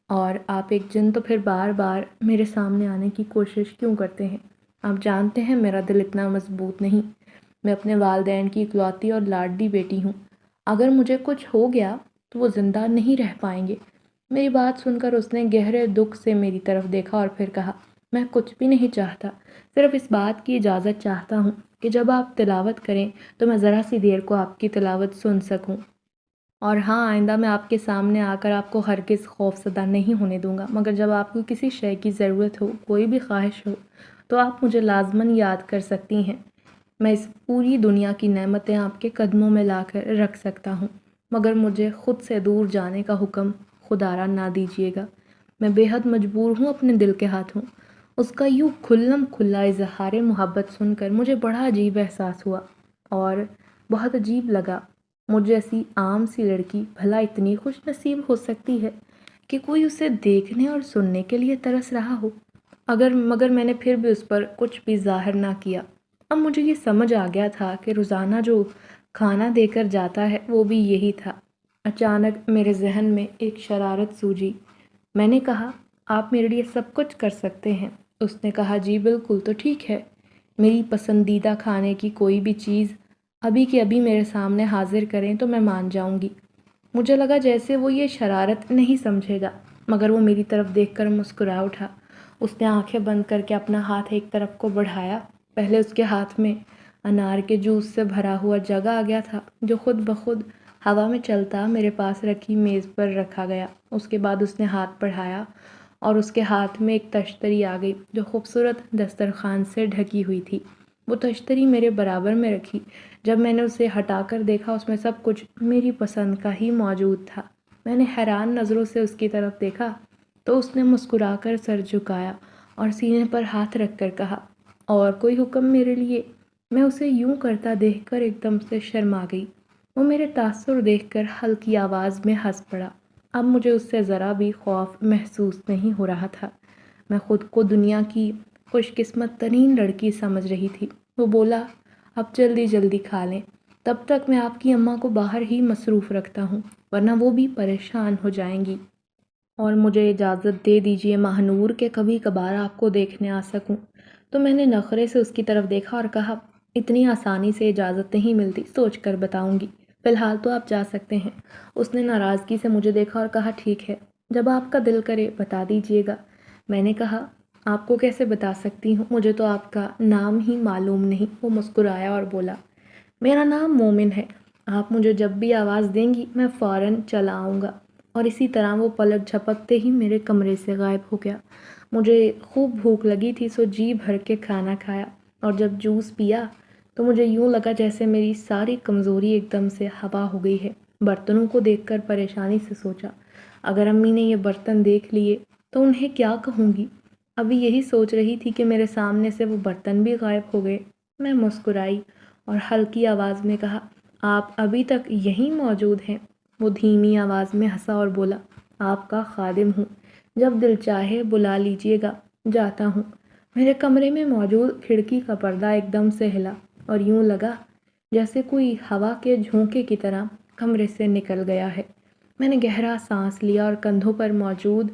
A: اور آپ ایک جن، تو پھر بار بار میرے سامنے آنے کی کوشش کیوں کرتے ہیں؟ آپ جانتے ہیں میرا دل اتنا مضبوط نہیں۔ میں اپنے والدین کی اکلوتی اور لاڈلی بیٹی ہوں۔ اگر مجھے کچھ ہو گیا تو وہ زندہ نہیں رہ پائیں گے۔ میری بات سن کر اس نے گہرے دکھ سے میری طرف دیکھا اور پھر کہا، میں کچھ بھی نہیں چاہتا، صرف اس بات کی اجازت چاہتا ہوں کہ جب آپ تلاوت کریں تو میں ذرا سی دیر کو آپ کی تلاوت سن سکوں۔ اور ہاں، آئندہ میں آپ کے سامنے آ کر آپ کو ہرگز خوف زدہ نہیں ہونے دوں گا، مگر جب آپ کو کسی شے کی ضرورت ہو، کوئی بھی خواہش ہو، تو آپ مجھے لازماً یاد کر سکتی ہیں۔ میں اس پوری دنیا کی نعمتیں آپ کے قدموں میں لا کر رکھ سکتا ہوں، مگر مجھے خود سے دور جانے کا حکم خدا را نہ دیجیے گا۔ میں بے حد مجبور ہوں اپنے دل کے ہاتھوں۔ اس کا یوں کھلم کھلا اظہار محبت سن کر مجھے بڑا عجیب احساس ہوا اور بہت عجیب لگا۔ مجھ جیسی عام سی لڑکی بھلا اتنی خوش نصیب ہو سکتی ہے کہ کوئی اسے دیکھنے اور سننے کے لیے ترس رہا ہو؟ مگر میں نے پھر بھی اس پر کچھ بھی ظاہر نہ کیا۔ اب مجھے یہ سمجھ آ گیا تھا کہ روزانہ جو کھانا دے کر جاتا ہے وہ بھی یہی تھا۔ اچانک میرے ذہن میں ایک شرارت سوجی۔ میں نے کہا، آپ میرے لیے سب کچھ کر سکتے ہیں۔ اس نے کہا، جی بالکل، تو ٹھیک ہے، میری پسندیدہ کھانے کی کوئی بھی چیز ابھی کے ابھی میرے سامنے حاضر کریں تو میں مان جاؤں گی۔ مجھے لگا جیسے وہ یہ شرارت نہیں سمجھے گا، مگر وہ میری طرف دیکھ کر مسکرا اٹھا۔ اس نے آنکھیں بند کر کے اپنا ہاتھ ایک طرف کو بڑھایا۔ پہلے اس کے ہاتھ میں انار کے جوس سے بھرا ہوا جگ آ گیا تھا، جو خود بخود ہوا میں چلتا میرے پاس رکھی میز پر رکھا گیا۔ اس کے بعد اس نے ہاتھ بڑھایا اور اس کے ہاتھ میں ایک تشتری آ گئی جو خوبصورت دسترخوان سے ڈھکی ہوئی تھی۔ وہ تشتری میرے برابر میں رکھی۔ جب میں نے اسے ہٹا کر دیکھا، اس میں سب کچھ میری پسند کا ہی موجود تھا۔ میں نے حیران نظروں سے اس کی طرف دیکھا تو اس نے مسکرا کر سر جھکایا اور سینے پر ہاتھ رکھ کر کہا، اور کوئی حکم میرے لیے؟ میں اسے یوں کرتا دیکھ کر ایک دم سے شرما گئی۔ وہ میرے تاثر دیکھ کر ہلکی آواز میں ہنس پڑا۔ اب مجھے اس سے ذرا بھی خوف محسوس نہیں ہو رہا تھا۔ میں خود کو دنیا کی خوش قسمت ترین لڑکی سمجھ رہی تھی۔ وہ بولا، اب جلدی جلدی کھا لیں، تب تک میں آپ کی اماں کو باہر ہی مصروف رکھتا ہوں، ورنہ وہ بھی پریشان ہو جائیں گی۔ اور مجھے اجازت دے دیجیے ماہنور کہ کبھی کبھار آپ کو دیکھنے آ سکوں۔ تو میں نے نخرے سے اس کی طرف دیکھا اور کہا، اتنی آسانی سے اجازت نہیں ملتی، سوچ کر بتاؤں گی، فی الحال تو آپ جا سکتے ہیں۔ اس نے ناراضگی سے مجھے دیکھا اور کہا، ٹھیک ہے، جب آپ کا دل کرے بتا دیجیے گا۔ میں نے کہا، آپ کو کیسے بتا سکتی ہوں، مجھے تو آپ کا نام ہی معلوم نہیں۔ وہ مسکرایا اور بولا، میرا نام مومن ہے، آپ مجھے جب بھی آواز دیں گی میں فوراً چلا آؤں گا۔ اور اسی طرح وہ پلک جھپکتے ہی میرے کمرے سے غائب ہو گیا۔ مجھے خوب بھوک لگی تھی، سو جی بھر کے کھانا کھایا، اور جب جوس پیا تو مجھے یوں لگا جیسے میری ساری کمزوری ایک دم سے ہوا ہو گئی ہے۔ برتنوں کو دیکھ کر پریشانی سے سوچا، اگر امی نے یہ برتن دیکھ لیے تو انہیں کیا کہوں گی؟ ابھی یہی سوچ رہی تھی کہ میرے سامنے سے وہ برتن بھی غائب ہو گئے۔ میں مسکرائی اور ہلکی آواز میں کہا، آپ ابھی تک یہیں موجود ہیں؟ وہ دھیمی آواز میں ہنسا اور بولا، آپ کا خادم ہوں، جب دل چاہے بلا لیجیے گا، جاتا ہوں۔ میرے کمرے میں موجود کھڑکی کا پردہ ایک دم سے ہلا اور یوں لگا جیسے کوئی ہوا کے جھونکے کی طرح کمرے سے نکل گیا ہے۔ میں نے گہرا سانس لیا اور کندھوں پر موجود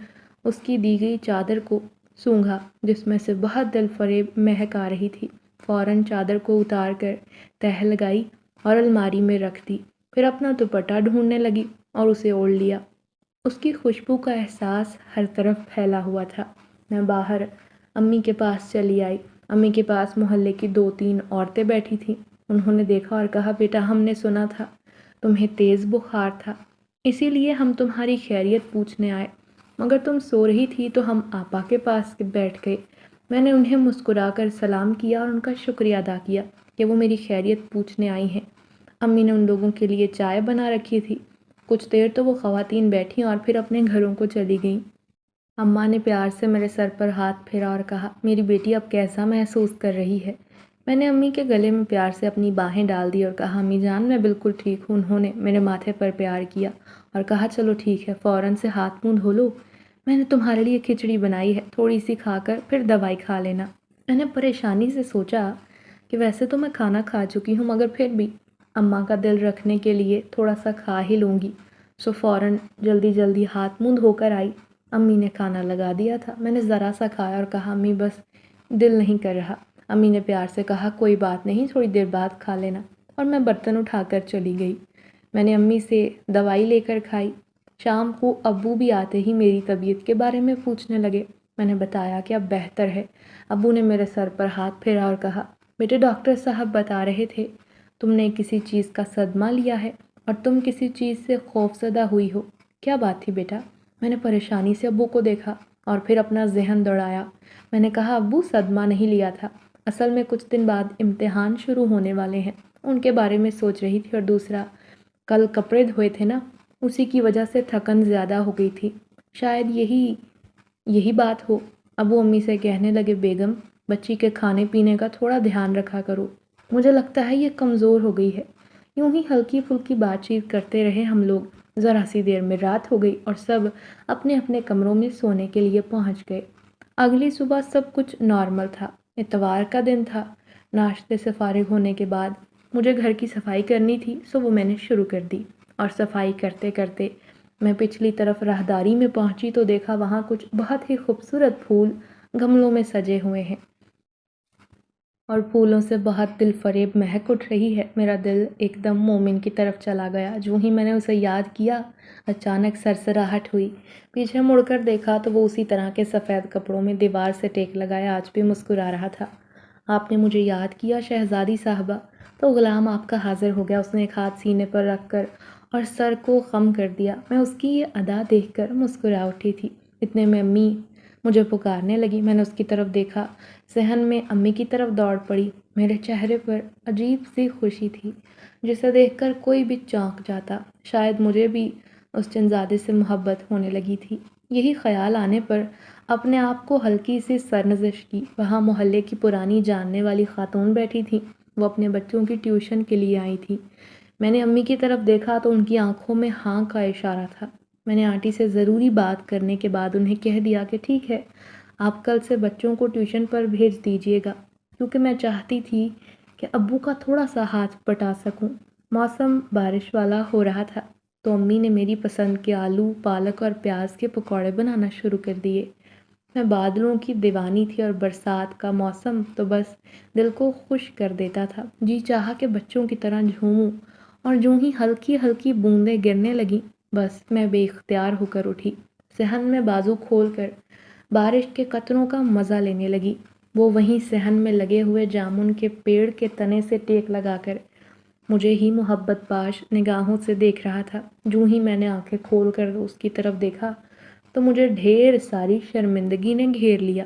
A: اس کی دی گئی چادر کو سونگھا، جس میں سے بہت دل فریب مہک آ رہی تھی۔ فوراً چادر کو اتار کر تہہ لگائی اور الماری میں رکھ دی، پھر اپنا دوپٹہ ڈھونڈنے لگی اور اسے اوڑھ لیا۔ اس کی خوشبو کا احساس ہر طرف پھیلا ہوا تھا۔ میں باہر امی کے پاس چلی آئی۔ امی کے پاس محلے کی 2-3 عورتیں بیٹھی تھیں۔ انہوں نے دیکھا اور کہا، بیٹا، ہم نے سنا تھا تمہیں تیز بخار تھا، اسی لیے ہم تمہاری خیریت پوچھنے آئے، مگر تم سو رہی تھی تو ہم آپا کے پاس بیٹھ گئے۔ میں نے انہیں مسکرا کر سلام کیا اور ان کا شکریہ ادا کیا کہ وہ میری خیریت پوچھنے آئی ہیں۔ امی نے ان لوگوں کے لیے چائے بنا رکھی تھی۔ کچھ دیر تو وہ خواتین بیٹھیں اور پھر اپنے گھروں کو چلی گئیں۔ اماں نے پیار سے میرے سر پر ہاتھ پھیرا اور کہا، میری بیٹی اب کیسا محسوس کر رہی ہے؟ میں نے امی کے گلے میں پیار سے اپنی باہیں ڈال دی اور کہا، امی جان، میں بالکل ٹھیک ہوں۔ انہوں نے میرے ماتھے پر پیار کیا اور کہا، چلو ٹھیک ہے، فوراً سے ہاتھ منہ دھو لو، میں نے تمہارے لیے کھچڑی بنائی ہے، تھوڑی سی کھا کر پھر دوائی کھا لینا۔ میں نے پریشانی سے سوچا کہ ویسے تو میں کھانا کھا چکی ہوں، مگر پھر بھی اماں کا دل رکھنے کے لیے تھوڑا سا کھا ہی لوں گی، سو فوراً جلدی جلدی ہاتھ منہ دھو کر آئی۔ امی نے کھانا لگا دیا تھا، میں نے ذرا سا کھایا اور کہا، امی بس دل نہیں کر رہا۔ امی نے پیار سے کہا، کوئی بات نہیں، تھوڑی دیر بعد کھا لینا، اور میں برتن اٹھا کر چلی گئی۔ میں نے امی سے دوائی لے کر کھائی۔ شام کو ابو بھی آتے ہی میری طبیعت کے بارے میں پوچھنے لگے۔ میں نے بتایا کہ اب بہتر ہے۔ ابو نے میرے سر پر ہاتھ پھیرا اور کہا، بیٹے، ڈاکٹر صاحب بتا رہے تھے تم نے کسی چیز کا صدمہ لیا ہے اور تم کسی چیز سے خوف زدہ ہوئی ہو، کیا بات تھی بیٹا؟ میں نے پریشانی سے ابو کو دیکھا اور پھر اپنا ذہن دوڑایا۔ میں نے کہا، ابو، صدمہ نہیں لیا تھا، اصل میں کچھ دن بعد امتحان شروع ہونے والے ہیں، ان کے بارے میں سوچ رہی تھی، اور دوسرا کل کپڑے دھوئے تھے نا، اسی کی وجہ سے تھکن زیادہ ہو گئی تھی، شاید یہی بات ہو۔ ابو امی سے کہنے لگے، بیگم، بچی کے کھانے پینے کا تھوڑا دھیان رکھا کرو، مجھے لگتا ہے یہ کمزور ہو گئی ہے۔ یوں ہی ہلکی پھلکی بات چیت کرتے رہے ہم لوگ۔ ذرا سی دیر میں رات ہو گئی اور سب اپنے اپنے کمروں میں سونے کے لیے پہنچ گئے۔ اگلی صبح سب کچھ نارمل تھا۔ اتوار کا دن تھا۔ ناشتے سے فارغ ہونے کے بعد مجھے گھر کی صفائی کرنی تھی، سو وہ میں نے شروع کر دی، اور صفائی کرتے کرتے میں پچھلی طرف راہداری میں پہنچی تو دیکھا وہاں کچھ بہت ہی خوبصورت پھول گملوں میں سجے ہوئے ہیں۔ اور پھولوں سے بہت دل فریب مہک اٹھ رہی ہے۔ میرا دل ایک دم مومن کی طرف چلا گیا۔ جو ہی میں نے اسے یاد کیا، اچانک سرسراہٹ ہوئی۔ پیچھے مڑ کر دیکھا تو وہ اسی طرح کے سفید کپڑوں میں دیوار سے ٹیک لگائے آج بھی مسکرا رہا تھا۔ آپ نے مجھے یاد کیا شہزادی صاحبہ؟ تو غلام آپ کا حاضر ہو گیا۔ اس نے ایک ہاتھ سینے پر رکھ کر اور سر کو خم کر دیا۔ میں اس کی یہ ادا دیکھ کر مسکرا اٹھی تھی۔ اتنے میں امی مجھے پکارنے لگی۔ میں نے اس کی طرف دیکھا، صحن میں امی کی طرف دوڑ پڑی۔ میرے چہرے پر عجیب سی خوشی تھی جسے دیکھ کر کوئی بھی چونک جاتا۔ شاید مجھے بھی اس چنزادے سے محبت ہونے لگی تھی۔ یہی خیال آنے پر اپنے آپ کو ہلکی سی سرنزش کی۔ وہاں محلے کی پرانی جاننے والی خاتون بیٹھی تھی۔ وہ اپنے بچوں کی ٹیوشن کے لیے آئی تھی۔ میں نے امی کی طرف دیکھا تو ان کی آنکھوں میں ہاں کا اشارہ تھا۔ میں نے آنٹی سے ضروری بات کرنے کے بعد انہیں کہہ دیا کہ ٹھیک ہے، آپ کل سے بچوں کو ٹیوشن پر بھیج دیجیے گا، کیونکہ میں چاہتی تھی کہ ابو کا تھوڑا سا ہاتھ بٹا سکوں۔ موسم بارش والا ہو رہا تھا تو امی نے میری پسند کے آلو، پالک اور پیاز کے پکوڑے بنانا شروع کر دیے۔ میں بادلوں کی دیوانی تھی اور برسات کا موسم تو بس دل کو خوش کر دیتا تھا۔ جی چاہا کہ بچوں کی طرح جھوموں، اور جو ہی ہلکی ہلکی بوندیں گرنے لگیں بس میں بے اختیار ہو کر اٹھی، صحن میں بازو کھول کر بارش کے قطروں کا مزہ لینے لگی۔ وہ وہیں صحن میں لگے ہوئے جامن کے پیڑ کے تنے سے ٹیک لگا کر مجھے ہی محبت باش نگاہوں سے دیکھ رہا تھا۔ جو ہی میں نے آنکھیں کھول کر اس کی طرف دیکھا تو مجھے ڈھیر ساری شرمندگی نے گھیر لیا۔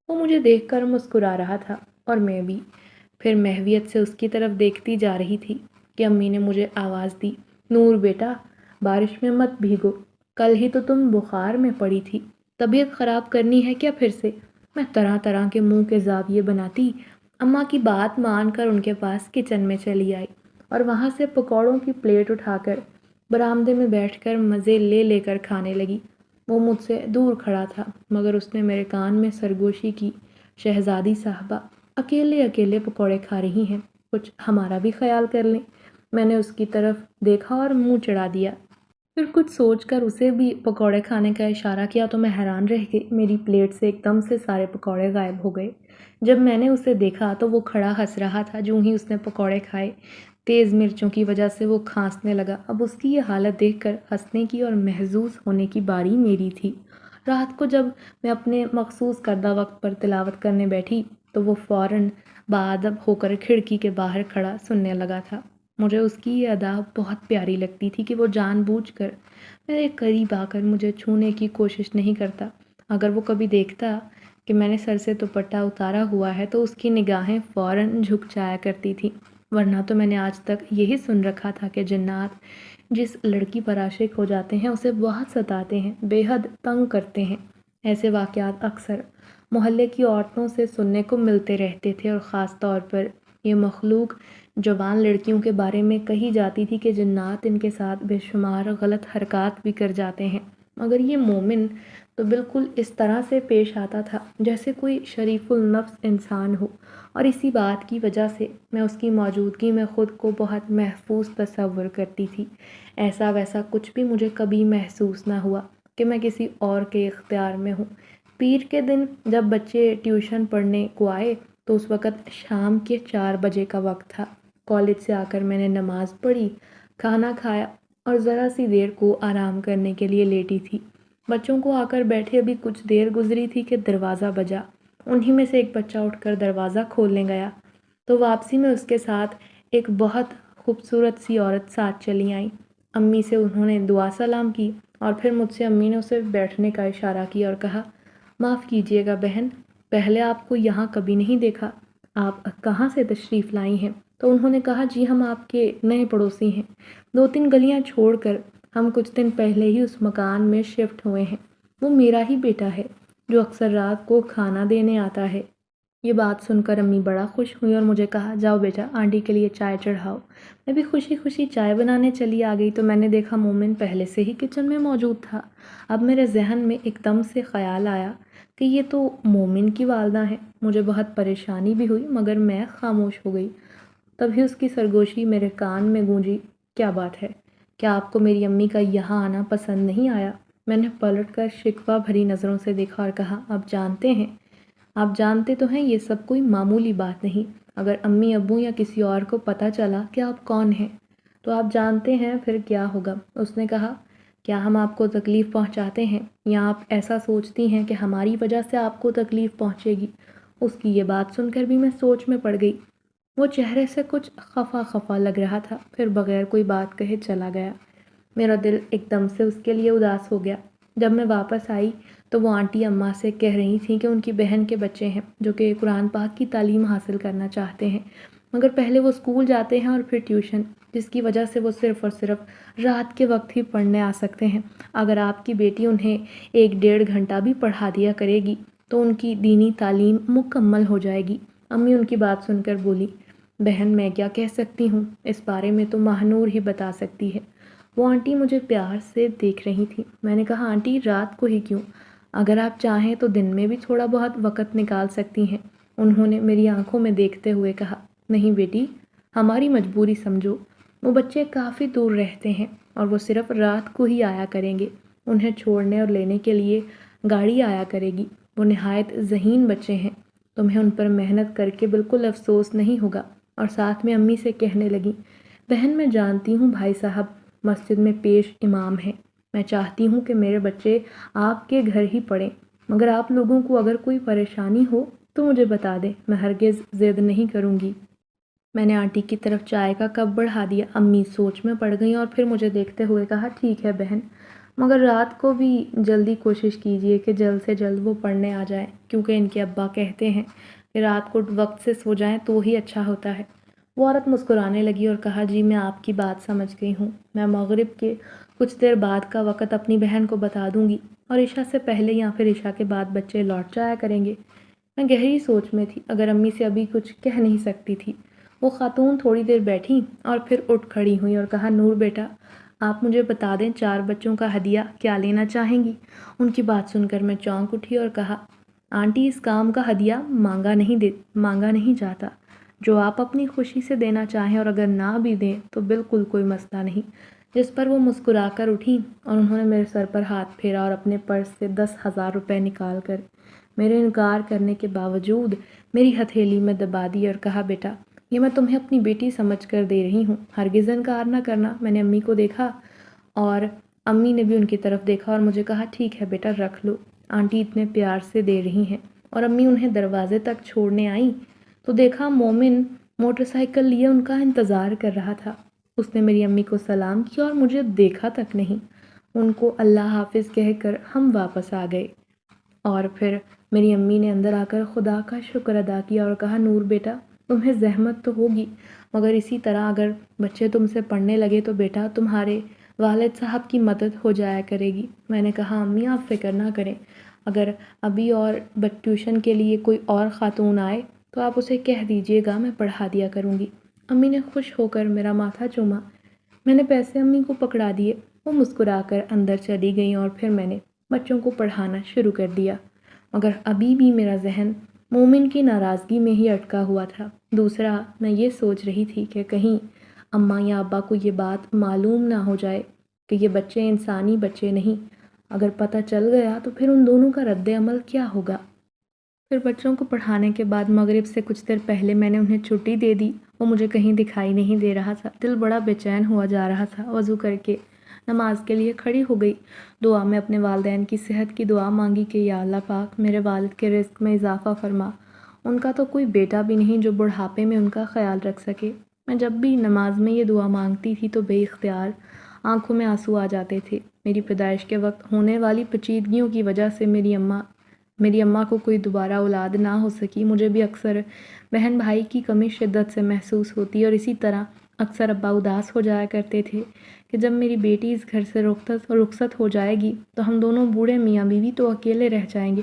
A: وہ مجھے دیکھ کر مسکرا رہا تھا اور میں بھی پھر محویت سے اس کی طرف دیکھتی جا رہی تھی کہ امی نے مجھے آواز دی، نور بیٹا، بارش میں مت بھیگو، کل ہی تو تم بخار میں پڑی تھی، طبیعت خراب کرنی ہے کیا پھر سے؟ میں طرح طرح کے منہ کے زاویے بناتی اماں کی بات مان کر ان کے پاس کچن میں چلی آئی اور وہاں سے پکوڑوں کی پلیٹ اٹھا کر برآمدے میں بیٹھ کر مزے لے لے کر کھانے لگی۔ وہ مجھ سے دور کھڑا تھا مگر اس نے میرے کان میں سرگوشی کی، شہزادی صاحبہ اکیلے اکیلے پکوڑے کھا رہی ہیں، کچھ ہمارا بھی خیال کر لیں۔ میں نے اس کی طرف دیکھا اور منہ چڑھا دیا۔ پھر کچھ سوچ کر اسے بھی پکوڑے کھانے کا اشارہ کیا تو میں حیران رہ گئی۔ میری پلیٹ سے ایک دم سے سارے پکوڑے غائب ہو گئے۔ جب میں نے اسے دیکھا تو وہ کھڑا ہنس رہا تھا۔ جو ہی اس نے پکوڑے کھائے، تیز مرچوں کی وجہ سے وہ کھانسنے لگا۔ اب اس کی یہ حالت دیکھ کر ہنسنے کی اور محظوظ ہونے کی باری میری تھی۔ رات کو جب میں اپنے مخصوص کردہ وقت پر تلاوت کرنے بیٹھی تو وہ فوراً باادب ہو کر کھڑکی کے باہر کھڑا سننے لگا تھا۔ مجھے اس کی یہ ادا بہت پیاری لگتی تھی کہ وہ جان بوجھ کر میرے قریب آ کر مجھے چھونے کی کوشش نہیں کرتا۔ اگر وہ کبھی دیکھتا کہ میں نے سر سے دوپٹہ اتارا ہوا ہے تو اس کی نگاہیں فوراً جھک جایا کرتی تھیں، ورنہ تو میں نے آج تک یہی سن رکھا تھا کہ جنات جس لڑکی پر عاشق ہو جاتے ہیں اسے بہت ستاتے ہیں، بے حد تنگ کرتے ہیں۔ ایسے واقعات اکثر محلے کی عورتوں سے سننے کو ملتے رہتے تھے، اور خاص طور پر یہ مخلوق جوان لڑکیوں کے بارے میں کہی جاتی تھی کہ جنات ان کے ساتھ بے شمار غلط حرکات بھی کر جاتے ہیں، مگر یہ مومن تو بالکل اس طرح سے پیش آتا تھا جیسے کوئی شریف النفس انسان ہو، اور اسی بات کی وجہ سے میں اس کی موجودگی میں خود کو بہت محفوظ تصور کرتی تھی۔ ایسا ویسا کچھ بھی مجھے کبھی محسوس نہ ہوا کہ میں کسی اور کے اختیار میں ہوں۔ پیر کے دن جب بچے ٹیوشن پڑھنے کو آئے تو اس وقت شام کے 4 بجے کا وقت تھا۔ کالج سے آ کر میں نے نماز پڑھی، کھانا کھایا اور ذرا سی دیر کو آرام کرنے کے لیے لیٹی تھی۔ بچوں کو آ کر بیٹھے ابھی کچھ دیر گزری تھی کہ دروازہ بجا۔ انہی میں سے ایک بچہ اٹھ کر دروازہ کھولنے گیا تو واپسی میں اس کے ساتھ ایک بہت خوبصورت سی عورت ساتھ چلی آئیں۔ امی سے انہوں نے دعا سلام کی اور پھر مجھ سے امی نے اسے بیٹھنے کا اشارہ کیا اور کہا، معاف کیجیے گا بہن، پہلے آپ کو یہاں کبھی نہیں دیکھا، آپ کہاں سے تشریف لائی ہیں؟ تو انہوں نے کہا، جی ہم آپ کے نئے پڑوسی ہیں، 2-3 گلیاں چھوڑ کر ہم کچھ دن پہلے ہی اس مکان میں شفٹ ہوئے ہیں۔ وہ میرا ہی بیٹا ہے جو اکثر رات کو کھانا دینے آتا ہے۔ یہ بات سن کر امی بڑا خوش ہوئی اور مجھے کہا، جاؤ بیٹا آنٹی کے لیے چائے چڑھاؤ۔ میں بھی خوشی خوشی چائے بنانے چلی آ گئی تو میں نے دیکھا مومن پہلے سے ہی کچن میں موجود تھا۔ اب میرے ذہن میں ایک دم سے خیال آیا کہ یہ تو مومن کی والدہ ہیں۔ مجھے بہت پریشانی بھی ہوئی مگر میں خاموش ہو گئی۔ تبھی اس کی سرگوشی میرے کان میں گونجی، کیا بات ہے، کیا آپ کو میری امی کا یہاں آنا پسند نہیں آیا؟ میں نے پلٹ کر شکوہ بھری نظروں سے دیکھا اور کہا، آپ جانتے تو ہیں یہ سب کوئی معمولی بات نہیں، اگر امی ابو یا کسی اور کو پتہ چلا کہ آپ کون ہیں تو آپ جانتے ہیں پھر کیا ہوگا۔ اس نے کہا، کیا ہم آپ کو تکلیف پہنچاتے ہیں یا آپ ایسا سوچتی ہیں کہ ہماری وجہ سے آپ کو تکلیف پہنچے گی؟ اس کی یہ بات سن کر بھی میں سوچ میں پڑ گئی۔ وہ چہرے سے کچھ خفا خفا لگ رہا تھا، پھر بغیر کوئی بات کہے چلا گیا۔ میرا دل ایک دم سے اس کے لیے اداس ہو گیا۔ جب میں واپس آئی تو وہ آنٹی اماں سے کہہ رہی تھیں کہ ان کی بہن کے بچے ہیں جو کہ قرآن پاک کی تعلیم حاصل کرنا چاہتے ہیں، مگر پہلے وہ اسکول جاتے ہیں اور پھر ٹیوشن، جس کی وجہ سے وہ صرف اور صرف رات کے وقت ہی پڑھنے آ سکتے ہیں۔ اگر آپ کی بیٹی انہیں 1 ڈیڑھ گھنٹہ بھی پڑھا دیا کرے گی تو ان کی دینی تعلیم مکمل ہو جائے گی۔ امی ان کی بات سن کر بولی، بہن میں کیا کہہ سکتی ہوں، اس بارے میں تو ماہنور ہی بتا سکتی ہے۔ وہ آنٹی مجھے پیار سے دیکھ رہی تھی۔ میں نے کہا، آنٹی رات کو ہی کیوں؟ اگر آپ چاہیں تو دن میں بھی تھوڑا بہت وقت نکال سکتی ہیں۔ انہوں نے میری آنکھوں میں دیکھتے ہوئے کہا، نہیں بیٹی، ہماری مجبوری سمجھو۔ وہ بچے کافی دور رہتے ہیں اور وہ صرف رات کو ہی آیا کریں گے۔ انہیں چھوڑنے اور لینے کے لیے گاڑی آیا کرے گی۔ وہ نہایت ذہین بچے ہیں، تمہیں ان پر محنت کر کے بالکل افسوس نہیں ہوگا۔ اور ساتھ میں امی سے کہنے لگی، بہن میں جانتی ہوں بھائی صاحب مسجد میں پیش امام ہیں، میں چاہتی ہوں کہ میرے بچے آپ کے گھر ہی پڑھیں، مگر آپ لوگوں کو اگر کوئی پریشانی ہو تو مجھے بتا دیں، میں ہرگز ضد نہیں کروں گی۔ میں نے آنٹی کی طرف چائے کا کپ بڑھا دیا۔ امی سوچ میں پڑ گئیں اور پھر مجھے دیکھتے ہوئے کہا، ٹھیک ہے بہن، مگر رات کو بھی جلدی کوشش کیجیے کہ جلد سے جلد وہ پڑھنے آ جائیں، کیونکہ ان کے ابا کہتے ہیں کہ رات کو وقت سے سو جائیں تو ہی اچھا ہوتا ہے۔ وہ عورت مسکرانے لگی اور کہا، جی میں آپ کی بات سمجھ گئی ہوں، میں مغرب کے کچھ دیر بعد کا وقت اپنی بہن کو بتا دوں گی اور عشاء سے پہلے یا پھر عشاء کے بعد بچے لوٹ جایا کریں گے۔ میں گہری سوچ میں تھی، اگر امی سے ابھی کچھ کہہ نہیں سکتی تھی۔ وہ خاتون تھوڑی دیر بیٹھی اور پھر اٹھ کھڑی ہوئی اور کہا، نور بیٹا، آپ مجھے بتا دیں 4 بچوں کا ہدیہ کیا لینا چاہیں گی؟ ان کی بات سن کر میں چونک اٹھی اور کہا، آنٹی اس کام کا ہدیہ مانگا نہیں جاتا، جو آپ اپنی خوشی سے دینا چاہیں، اور اگر نہ بھی دیں تو بالکل کوئی مسئلہ نہیں۔ جس پر وہ مسکرا کر اٹھی اور انہوں نے میرے سر پر ہاتھ پھیرا اور اپنے پرس سے 10,000 روپے نکال کر میرے انکار کرنے کے باوجود میری ہتھیلی میں دبا دی اور کہا، بیٹا یہ میں تمہیں اپنی بیٹی سمجھ کر دے رہی ہوں، ہرگز انکار نہ کرنا۔ میں نے امی کو دیکھا اور امی نے بھی ان کی طرف دیکھا اور مجھے کہا، ٹھیک ہے بیٹا رکھ لو، آنٹی اتنے پیار سے دے رہی ہیں۔ اور امی انہیں دروازے تک چھوڑنے آئیں تو دیکھا مومن موٹر سائیکل لیے ان کا انتظار کر رہا تھا۔ اس نے میری امی کو سلام کیا اور مجھے دیکھا تک نہیں۔ ان کو اللہ حافظ کہہ کر ہم واپس آ گئے اور پھر میری امی نے اندر آ کر خدا کا شکر ادا کیا اور کہا، نور بیٹا تمہیں زحمت تو ہوگی، مگر اسی طرح اگر بچے تم سے پڑھنے لگے تو بیٹا تمہارے والد صاحب کی مدد ہو جایا کرے گی۔ میں نے کہا، امی آپ فکر نہ کریں، اگر ابھی اور ٹیوشن کے لیے کوئی اور خاتون آئے تو آپ اسے کہہ دیجیے گا، میں پڑھا دیا کروں گی۔ امی نے خوش ہو کر میرا ماتھا چوما۔ میں نے پیسے امی کو پکڑا دیے، وہ مسکرا کر اندر چلی گئیں اور پھر میں نے بچوں کو پڑھانا شروع کر دیا، مگر ابھی بھی میرا ذہن مومن کی ناراضگی میں ہی اٹکا ہوا تھا۔ دوسرا، میں یہ سوچ رہی تھی کہ کہیں اماں یا ابا کو یہ بات معلوم نہ ہو جائے کہ یہ بچے انسانی بچے نہیں۔ اگر پتہ چل گیا تو پھر ان دونوں کا رد عمل کیا ہوگا؟ پھر بچوں کو پڑھانے کے بعد مغرب سے کچھ دیر پہلے میں نے انہیں چھٹی دے دی۔ وہ مجھے کہیں دکھائی نہیں دے رہا تھا، دل بڑا بے چین ہوا جا رہا تھا۔ وضو کر کے نماز کے لیے کھڑی ہو گئی، دعا میں اپنے والدین کی صحت کی دعا مانگی کہ یا اللہ پاک میرے والد کے رزق میں اضافہ فرما، ان کا تو کوئی بیٹا بھی نہیں جو بڑھاپے میں ان کا خیال رکھ سکے۔ میں جب بھی نماز میں یہ دعا مانگتی تھی تو بے اختیار آنکھوں میں آنسو آ جاتے تھے۔ میری پیدائش کے وقت ہونے والی پیچیدگیوں کی وجہ سے میری اماں کو کوئی دوبارہ اولاد نہ ہو سکی۔ مجھے بھی اکثر بہن بھائی کی کمی شدت سے محسوس ہوتی، اور اسی طرح اکثر ابا اداس ہو جایا کرتے تھے کہ جب میری بیٹی اس گھر سے رخصت ہو جائے گی تو ہم دونوں بوڑھے میاں بیوی تو اکیلے رہ جائیں گے۔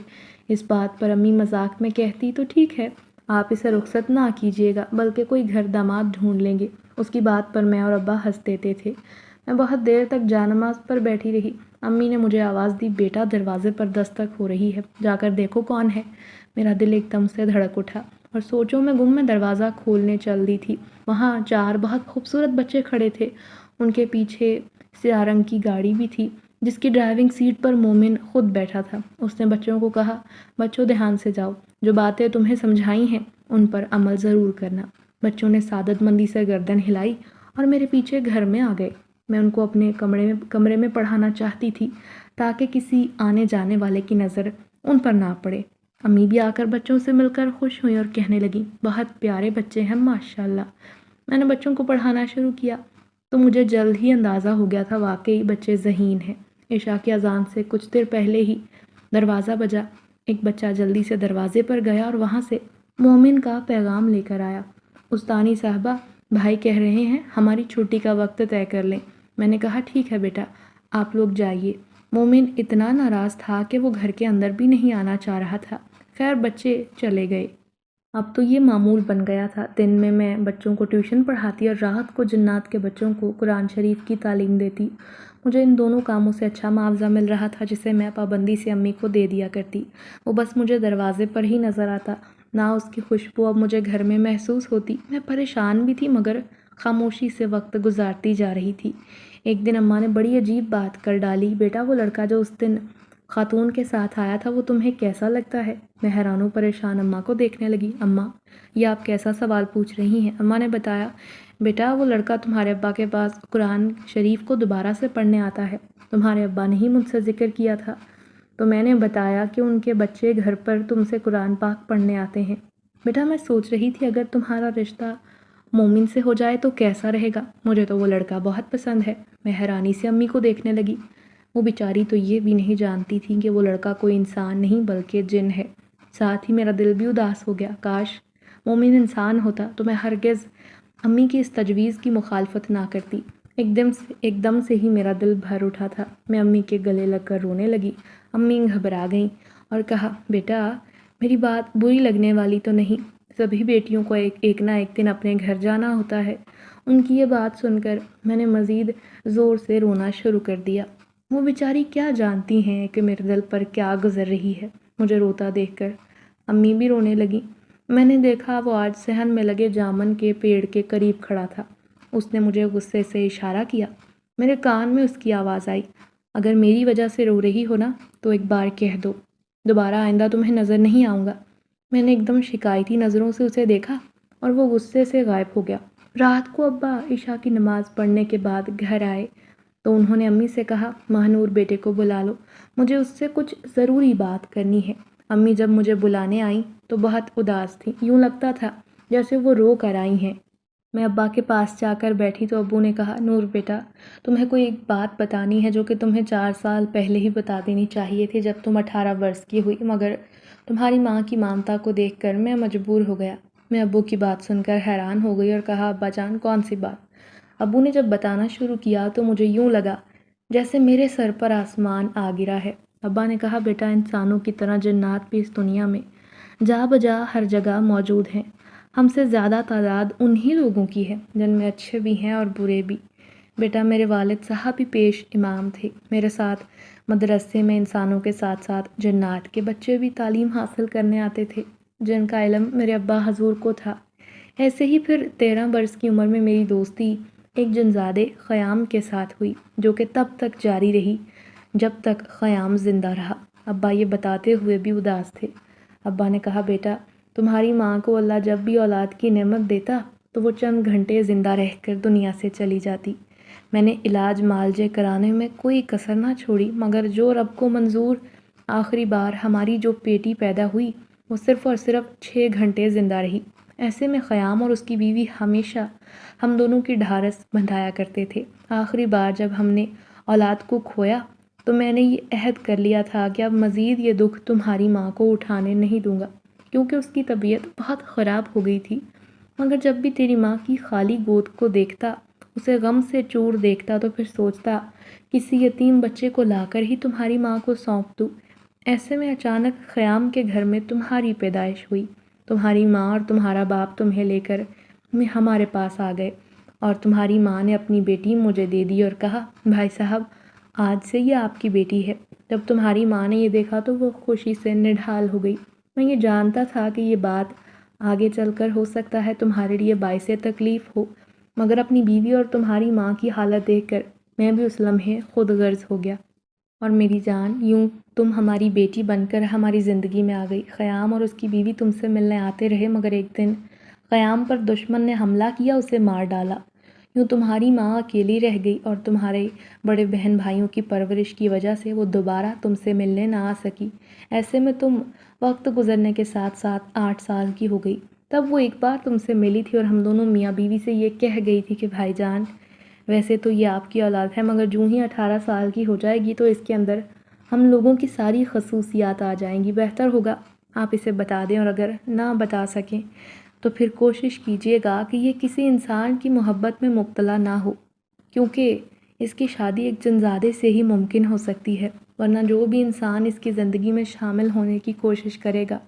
A: اس بات پر امی مذاق میں کہتی، تو ٹھیک ہے، آپ اسے رخصت نہ کیجیے گا بلکہ کوئی گھر داماد ڈھونڈ لیں گے۔ اس کی بات پر میں اور ابا ہنس دیتے تھے۔ میں بہت دیر تک جانماز پر بیٹھی رہی۔ امی نے مجھے آواز دی، بیٹا دروازے پر دستک ہو رہی ہے، جا کر دیکھو کون ہے۔ میرا دل ایک دم سے دھڑک اٹھا اور سوچوں میں گم میں دروازہ کھولنے چل دی تھی۔ وہاں 4 بہت خوبصورت بچے کھڑے تھے، ان کے پیچھے سیاہ رنگ کی گاڑی بھی تھی جس کی ڈرائیونگ سیٹ پر مومن خود بیٹھا تھا۔ اس نے بچوں کو کہا، بچوں دھیان سے جاؤ، جو باتیں تمہیں سمجھائی ہیں ان پر عمل ضرور کرنا۔ بچوں نے سعادت مندی سے گردن ہلائی اور میرے پیچھے گھر میں آ گئے۔ میں ان کو اپنے کمرے میں پڑھانا چاہتی تھی تاکہ کسی آنے جانے والے کی نظر ان پر نہ پڑے۔ امی بھی آ کر بچوں سے مل کر خوش ہوئیں اور کہنے لگیں، بہت پیارے بچے ہیں ماشاءاللہ۔ میں نے بچوں کو پڑھانا شروع کیا تو مجھے جلد ہی اندازہ ہو گیا تھا واقعی بچے ذہین ہیں۔ عشاء کی اذان سے کچھ دیر پہلے ہی دروازہ بجا۔ ایک بچہ جلدی سے دروازے پر گیا اور وہاں سے مومن کا پیغام لے کر آیا۔ استانی صاحبہ، بھائی کہہ رہے ہیں ہماری چھٹی کا وقت طے کر لیں۔ میں نے کہا ٹھیک ہے بیٹا، آپ لوگ جائیے۔ مومن اتنا ناراض تھا کہ وہ گھر کے اندر بھی نہیں آنا چاہ رہا تھا۔ خیر بچے چلے گئے۔ اب تو یہ معمول بن گیا تھا، دن میں بچوں کو ٹیوشن پڑھاتی اور رات کو جنات کے بچوں کو قرآن شریف کی تعلیم دیتی۔ مجھے ان دونوں کاموں سے اچھا معاوضہ مل رہا تھا جسے میں پابندی سے امی کو دے دیا کرتی۔ وہ بس مجھے دروازے پر ہی نظر آتا، نہ اس کی خوشبو اب مجھے گھر میں محسوس ہوتی۔ میں پریشان بھی تھی مگر خاموشی سے وقت گزارتی جا رہی تھی۔ ایک دن اماں نے بڑی عجیب بات کر ڈالی، بیٹا وہ لڑکا جو اس دن خاتون کے ساتھ آیا تھا وہ تمہیں کیسا لگتا ہے؟ میں حیران و پریشان اماں کو دیکھنے لگی۔ اماں یہ آپ کیسا سوال پوچھ رہی ہیں؟ اماں نے بتایا، بیٹا وہ لڑکا تمہارے ابا کے پاس قرآن شریف کو دوبارہ سے پڑھنے آتا ہے۔ تمہارے ابا نے ہی مجھ سے ذکر کیا تھا تو میں نے بتایا کہ ان کے بچے گھر پر تم سے قرآن پاک پڑھنے آتے ہیں۔ بیٹا میں سوچ رہی تھی اگر تمہارا رشتہ مومن سے ہو جائے تو کیسا رہے گا؟ مجھے تو وہ لڑکا بہت پسند ہے۔ میں حیرانی سے امی کو دیکھنے لگی۔ وہ بیچاری تو یہ بھی نہیں جانتی تھی کہ وہ لڑکا کوئی انسان نہیں بلکہ جن ہے۔ ساتھ ہی میرا دل بھی اداس ہو گیا۔ کاش مومن انسان ہوتا تو میں ہرگز امی کی اس تجویز کی مخالفت نہ کرتی۔ ایک دم سے ہی میرا دل بھر اٹھا تھا۔ میں امی کے گلے لگ کر رونے لگی۔ امی گھبرا گئیں اور کہا، بیٹا میری بات بری لگنے والی تو نہیں، سبھی بیٹیوں کو ایک نہ ایک دن اپنے گھر جانا ہوتا ہے۔ ان کی یہ بات سن کر میں نے مزید زور سے رونا شروع کر دیا۔ وہ بیچاری کیا جانتی ہیں کہ میرے دل پر کیا گزر رہی ہے۔ مجھے روتا دیکھ کر امی بھی رونے لگی۔ میں نے دیکھا وہ آج صحن میں لگے جامن کے پیڑ کے قریب کھڑا تھا۔ اس نے مجھے غصے سے اشارہ کیا۔ میرے کان میں اس کی آواز آئی، اگر میری وجہ سے رو رہی ہو نا تو ایک بار کہہ دو، دوبارہ آئندہ تمہیں نظر نہیں آؤں گا۔ میں نے ایک دم شکایتی نظروں سے اسے دیکھا اور وہ غصے سے غائب ہو گیا۔ رات کو ابا عشاء کی نماز پڑھنے کے بعد گھر آئے تو انہوں نے امی سے کہا، ماہنور بیٹے کو بلا لو، مجھے اس سے کچھ ضروری بات کرنی ہے۔ امی جب مجھے بلانے آئیں تو بہت اداس تھیں، یوں لگتا تھا جیسے وہ رو کر آئی ہیں۔ میں ابا کے پاس جا کر بیٹھی تو ابو نے کہا، نور بیٹا تمہیں کوئی ایک بات بتانی ہے جو کہ تمہیں 4 سال پہلے ہی بتا دینی چاہیے تھی جب تم 18 برس کی ہوئی، مگر تمہاری ماں کی مامتا کو دیکھ کر میں مجبور ہو گیا۔ میں ابو کی بات سن کر حیران ہو گئی اور کہا، ابا جان کون سی بات؟ ابو نے جب بتانا شروع کیا تو مجھے یوں لگا جیسے میرے سر پر آسمان آ گرا ہے۔ ابا نے کہا، بیٹا انسانوں کی طرح جنات بھی اس دنیا میں جا بجا ہر جگہ موجود ہیں۔ ہم سے زیادہ تعداد انہی لوگوں کی ہے جن میں اچھے بھی ہیں اور برے بھی۔ بیٹا میرے والد صاحب بھی پیش امام تھے، میرے ساتھ مدرسے میں انسانوں کے ساتھ ساتھ جنات کے بچے بھی تعلیم حاصل کرنے آتے تھے جن کا علم میرے ابا حضور کو تھا۔ ایسے ہی پھر 13 برس کی عمر میں میری دوستی ایک جنزادے خیام کے ساتھ ہوئی جو کہ تب تک جاری رہی جب تک خیام زندہ رہا۔ ابا یہ بتاتے ہوئے بھی اداس تھے۔ ابا نے کہا، بیٹا تمہاری ماں کو اللہ جب بھی اولاد کی نعمت دیتا تو وہ چند گھنٹے زندہ رہ کر دنیا سے چلی جاتی۔ میں نے علاج معالجے کرانے میں کوئی کسر نہ چھوڑی مگر جو رب کو منظور آخری بار ہماری جو بیٹی پیدا ہوئی وہ صرف اور صرف 6 گھنٹے زندہ رہی۔ ایسے میں خیام اور اس کی بیوی ہمیشہ ہم دونوں کی ڈھارس بندھایا کرتے تھے۔ آخری بار جب ہم نے اولاد کو کھویا تو میں نے یہ عہد کر لیا تھا کہ اب مزید یہ دکھ تمہاری ماں کو اٹھانے نہیں دوں گا کیونکہ اس کی طبیعت بہت خراب ہو گئی تھی، مگر جب بھی تیری ماں کی خالی گود کو دیکھتا، اسے غم سے چور دیکھتا تو پھر سوچتا کسی یتیم بچے کو لا کر ہی تمہاری ماں کو سونپ دوں۔ ایسے میں اچانک خیام کے گھر میں تمہاری پیدائش ہوئی۔ تمہاری ماں اور تمہارا باپ تمہیں لے کر ہمارے پاس آ گئے اور تمہاری ماں نے اپنی بیٹی مجھے دے دی اور کہا، بھائی صاحب آج سے یہ آپ کی بیٹی ہے۔ جب تمہاری ماں نے یہ دیکھا تو وہ خوشی سے نڈھال ہو گئی۔ میں یہ جانتا تھا کہ یہ بات آگے چل کر ہو سکتا ہے تمہارے لیے باعث تکلیف ہو، مگر اپنی بیوی اور تمہاری ماں کی حالت دیکھ کر میں بھی اس لمحے خود غرض ہو گیا۔ اور میری جان، یوں تم ہماری بیٹی بن کر ہماری زندگی میں آ گئی۔ خیام اور اس کی بیوی تم سے ملنے آتے رہے، مگر ایک دن خیام پر دشمن نے حملہ کیا، اسے مار ڈالا۔ یوں تمہاری ماں اکیلی رہ گئی اور تمہارے بڑے بہن بھائیوں کی پرورش کی وجہ سے وہ دوبارہ تم سے ملنے نہ آ سکی۔ ایسے میں تم وقت گزرنے کے ساتھ ساتھ 8 سال کی ہو گئی۔ تب وہ ایک بار تم سے ملی تھی اور ہم دونوں میاں بیوی سے یہ کہہ گئی تھی کہ بھائی جان، ویسے تو یہ آپ کی اولاد ہے، مگر جوں ہی 18 سال کی ہو جائے گی تو اس کے اندر ہم لوگوں کی ساری خصوصیات آ جائیں گی۔ بہتر ہوگا آپ اسے بتا دیں، اور اگر نہ بتا سکیں تو پھر کوشش کیجیے گا کہ یہ کسی انسان کی محبت میں مبتلا نہ ہو، کیونکہ اس کی شادی ایک جنزادے سے ہی ممکن ہو سکتی ہے، ورنہ جو بھی انسان اس کی زندگی میں شامل ہونے کی کوشش کرے گا،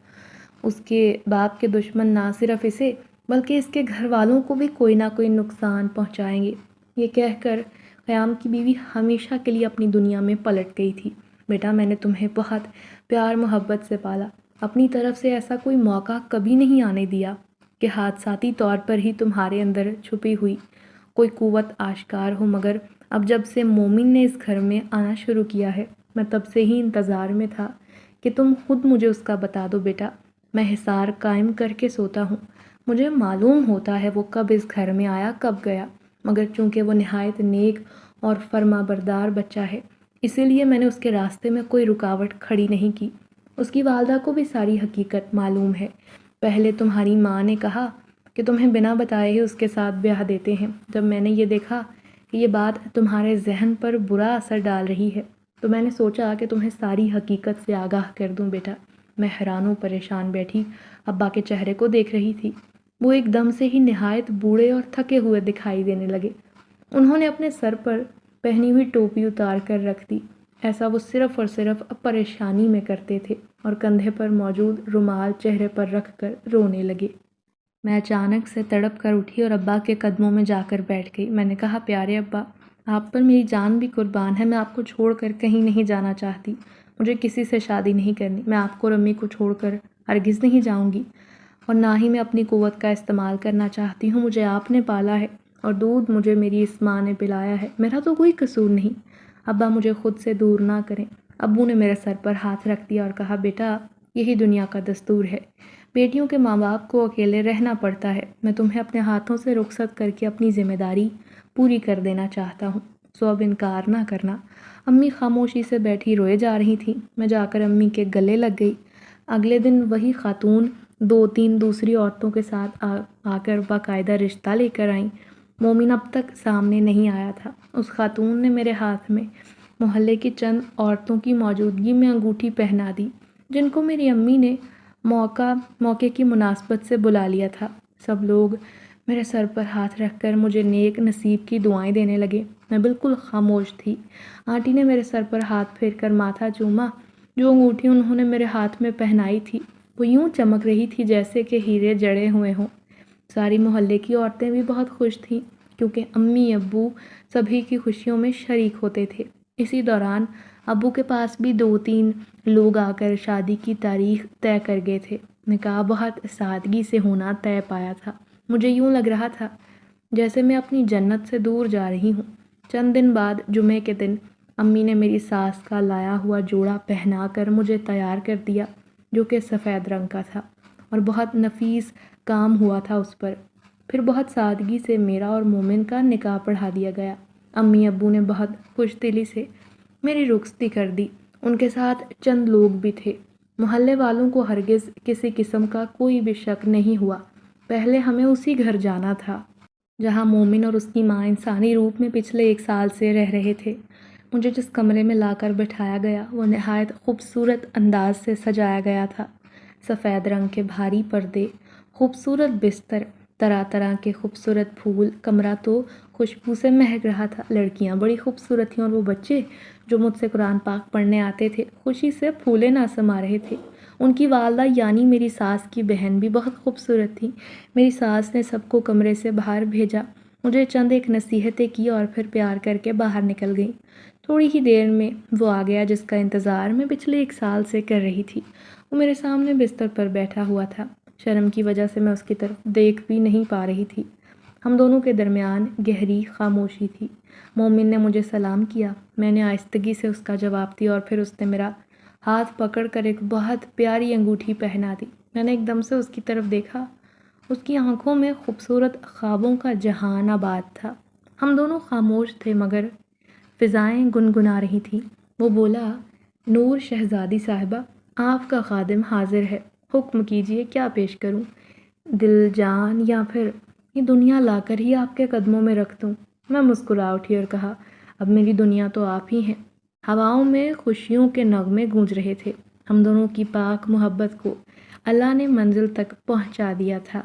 A: اس کے باپ کے دشمن نہ صرف اسے بلکہ اس کے گھر والوں کو بھی کوئی نہ کوئی نقصان پہنچائیں گے۔ یہ کہہ کر خیام کی بیوی ہمیشہ کے لیے اپنی دنیا میں پلٹ گئی تھی۔ بیٹا، میں نے تمہیں بہت پیار محبت سے پالا، اپنی طرف سے ایسا کوئی موقع کبھی نہیں آنے دیا کہ حادثاتی طور پر ہی تمہارے اندر چھپی ہوئی کوئی قوت آشکار ہو، مگر اب جب سے مومن نے اس گھر میں آنا شروع کیا ہے، میں تب سے ہی انتظار میں تھا کہ تم خود مجھے اس کا بتا دو۔ بیٹا، میں حصار قائم کر کے سوتا ہوں، مجھے معلوم ہوتا ہے وہ کب اس گھر میں آیا کب گیا، مگر چونکہ وہ نہایت نیک اور فرما بردار بچہ ہے، اسی لیے میں نے اس کے راستے میں کوئی رکاوٹ کھڑی نہیں کی۔ اس کی والدہ کو بھی ساری حقیقت معلوم ہے۔ پہلے تمہاری ماں نے کہا کہ تمہیں بنا بتائے ہی اس کے ساتھ بیاہ دیتے ہیں۔ جب میں نے یہ دیکھا کہ یہ بات تمہارے ذہن پر برا اثر ڈال رہی ہے تو میں نے سوچا کہ تمہیں ساری حقیقت سے آگاہ کر دوں۔ بیٹا، میں حیران و پریشان بیٹھی ابا کے چہرے کو دیکھ رہی تھی۔ وہ ایک دم سے ہی نہایت بوڑھے اور تھکے ہوئے دکھائی دینے لگے۔ انہوں نے اپنے سر پر پہنی ہوئی ٹوپی اتار کر رکھ دی، ایسا وہ صرف اور صرف پریشانی میں کرتے تھے، اور کندھے پر موجود رومال چہرے پر رکھ کر رونے لگے۔ میں اچانک سے تڑپ کر اٹھی اور ابا کے قدموں میں جا کر بیٹھ گئی۔ میں نے کہا، پیارے ابا، آپ پر میری جان بھی قربان ہے، میں آپ کو چھوڑ کر کہیں نہیں جانا چاہتی، مجھے کسی سے شادی نہیں کرنی، میں آپ کو اور امی کو چھوڑ کر ہرگز نہیں جاؤں گی، اور نہ ہی میں اپنی قوت کا استعمال کرنا چاہتی ہوں۔ مجھے آپ نے پالا ہے اور دودھ مجھے میری اس ماں نے پلایا ہے، میرا تو کوئی قصور نہیں۔ ابا مجھے خود سے دور نہ کریں۔ ابو نے میرے سر پر ہاتھ رکھ دیا اور کہا، بیٹا، یہی دنیا کا دستور ہے، بیٹیوں کے ماں باپ کو اکیلے رہنا پڑتا ہے۔ میں تمہیں اپنے ہاتھوں سے رخصت کر کے اپنی ذمہ داری پوری کر دینا چاہتا ہوں، سو اب انکار نہ کرنا۔ امی خاموشی سے بیٹھی روئے جا رہی تھیں۔ میں جا کر امی کے گلے لگ گئی۔ اگلے دن وہی خاتون 2-3 دوسری عورتوں کے ساتھ آ کر باقاعدہ رشتہ لے کر آئیں۔ مومن اب تک سامنے نہیں آیا تھا۔ اس خاتون نے میرے ہاتھ میں محلے کی چند عورتوں کی موجودگی میں انگوٹھی پہنا دی، جن کو میری امی نے موقع کی مناسبت سے بلا لیا تھا۔ سب لوگ میرے سر پر ہاتھ رکھ کر مجھے نیک نصیب کی دعائیں دینے لگے۔ میں بالکل خاموش تھی۔ آنٹی نے میرے سر پر ہاتھ پھیر کر ماتھا چوما۔ جو انگوٹھی انہوں نے میرے ہاتھ میں پہنائی تھی وہ یوں چمک رہی تھی جیسے کہ ہیرے جڑے ہوئے ہوں۔ ساری محلے کی عورتیں بھی بہت خوش تھیں، کیونکہ امی ابو سبھی کی خوشیوں میں شریک ہوتے تھے۔ اسی دوران ابو کے پاس بھی 2-3 لوگ آ کر شادی کی تاریخ طے کر گئے تھے۔ نکاح بہت سادگی سے ہونا طے پایا تھا۔ مجھے یوں لگ رہا تھا جیسے میں اپنی جنت سے دور جا رہی ہوں۔ چند دن بعد جمعے کے دن امی نے میری ساس کا لایا ہوا جوڑا پہنا کر مجھے تیار کر دیا، جو کہ سفید رنگ کا تھا اور بہت نفیس کام ہوا تھا اس پر۔ پھر بہت سادگی سے میرا اور مومن کا نکاح پڑھا دیا گیا۔ امی ابو نے بہت خوش دلی سے میری رخصتی کر دی۔ ان کے ساتھ چند لوگ بھی تھے۔ محلے والوں کو ہرگز کسی قسم کا کوئی بھی شک نہیں ہوا۔ پہلے ہمیں اسی گھر جانا تھا جہاں مومن اور اس کی ماں انسانی روپ میں پچھلے 1 سال سے رہ رہے تھے۔ مجھے جس کمرے میں لا کر بٹھایا گیا وہ نہایت خوبصورت انداز سے سجایا گیا تھا۔ سفید رنگ کے بھاری پردے، خوبصورت بستر، طرح طرح کے خوبصورت پھول، کمرہ تو خوشبو سے مہک رہا تھا۔ لڑکیاں بڑی خوبصورت تھیں اور وہ بچے جو مجھ سے قرآن پاک پڑھنے آتے تھے خوشی سے پھولے نہ سما رہے تھے۔ ان کی والدہ یعنی میری ساس کی بہن بھی بہت خوبصورت تھی۔ میری ساس نے سب کو کمرے سے باہر بھیجا، مجھے چند ایک نصیحتیں کی اور پھر پیار کر کے باہر نکل گئیں۔ تھوڑی ہی دیر میں وہ آ گیا جس کا انتظار میں پچھلے 1 سال سے کر رہی تھی۔ وہ میرے سامنے بستر پر بیٹھا ہوا تھا۔ شرم کی وجہ سے میں اس کی طرف دیکھ بھی نہیں پا رہی تھی۔ ہم دونوں کے درمیان گہری خاموشی تھی۔ مومن نے مجھے سلام کیا، میں نے آہستگی سے اس کا جواب دیا اور پھر اس نے میرا ہاتھ پکڑ کر ایک بہت پیاری انگوٹھی پہنا دی۔ میں نے ایک دم سے اس کی طرف دیکھا، اس کی آنکھوں میں خوبصورت خوابوں کا جہان آباد تھا۔ ہم دونوں خاموش تھے مگر فضائیں گنگنا رہی تھیں۔ وہ بولا، نور شہزادی صاحبہ، آپ کا خادم حاضر ہے، حکم کیجئے کیا پیش کروں؟ دل، جان یا پھر یہ دنیا لا کر ہی آپ کے قدموں میں رکھ دوں؟ میں مسکرا اٹھی اور کہا، اب میری دنیا تو آپ ہی ہیں۔ ہواؤں میں خوشیوں کے نغمے گونج رہے تھے۔ ہم دونوں کی پاک محبت کو اللہ نے منزل تک پہنچا دیا تھا۔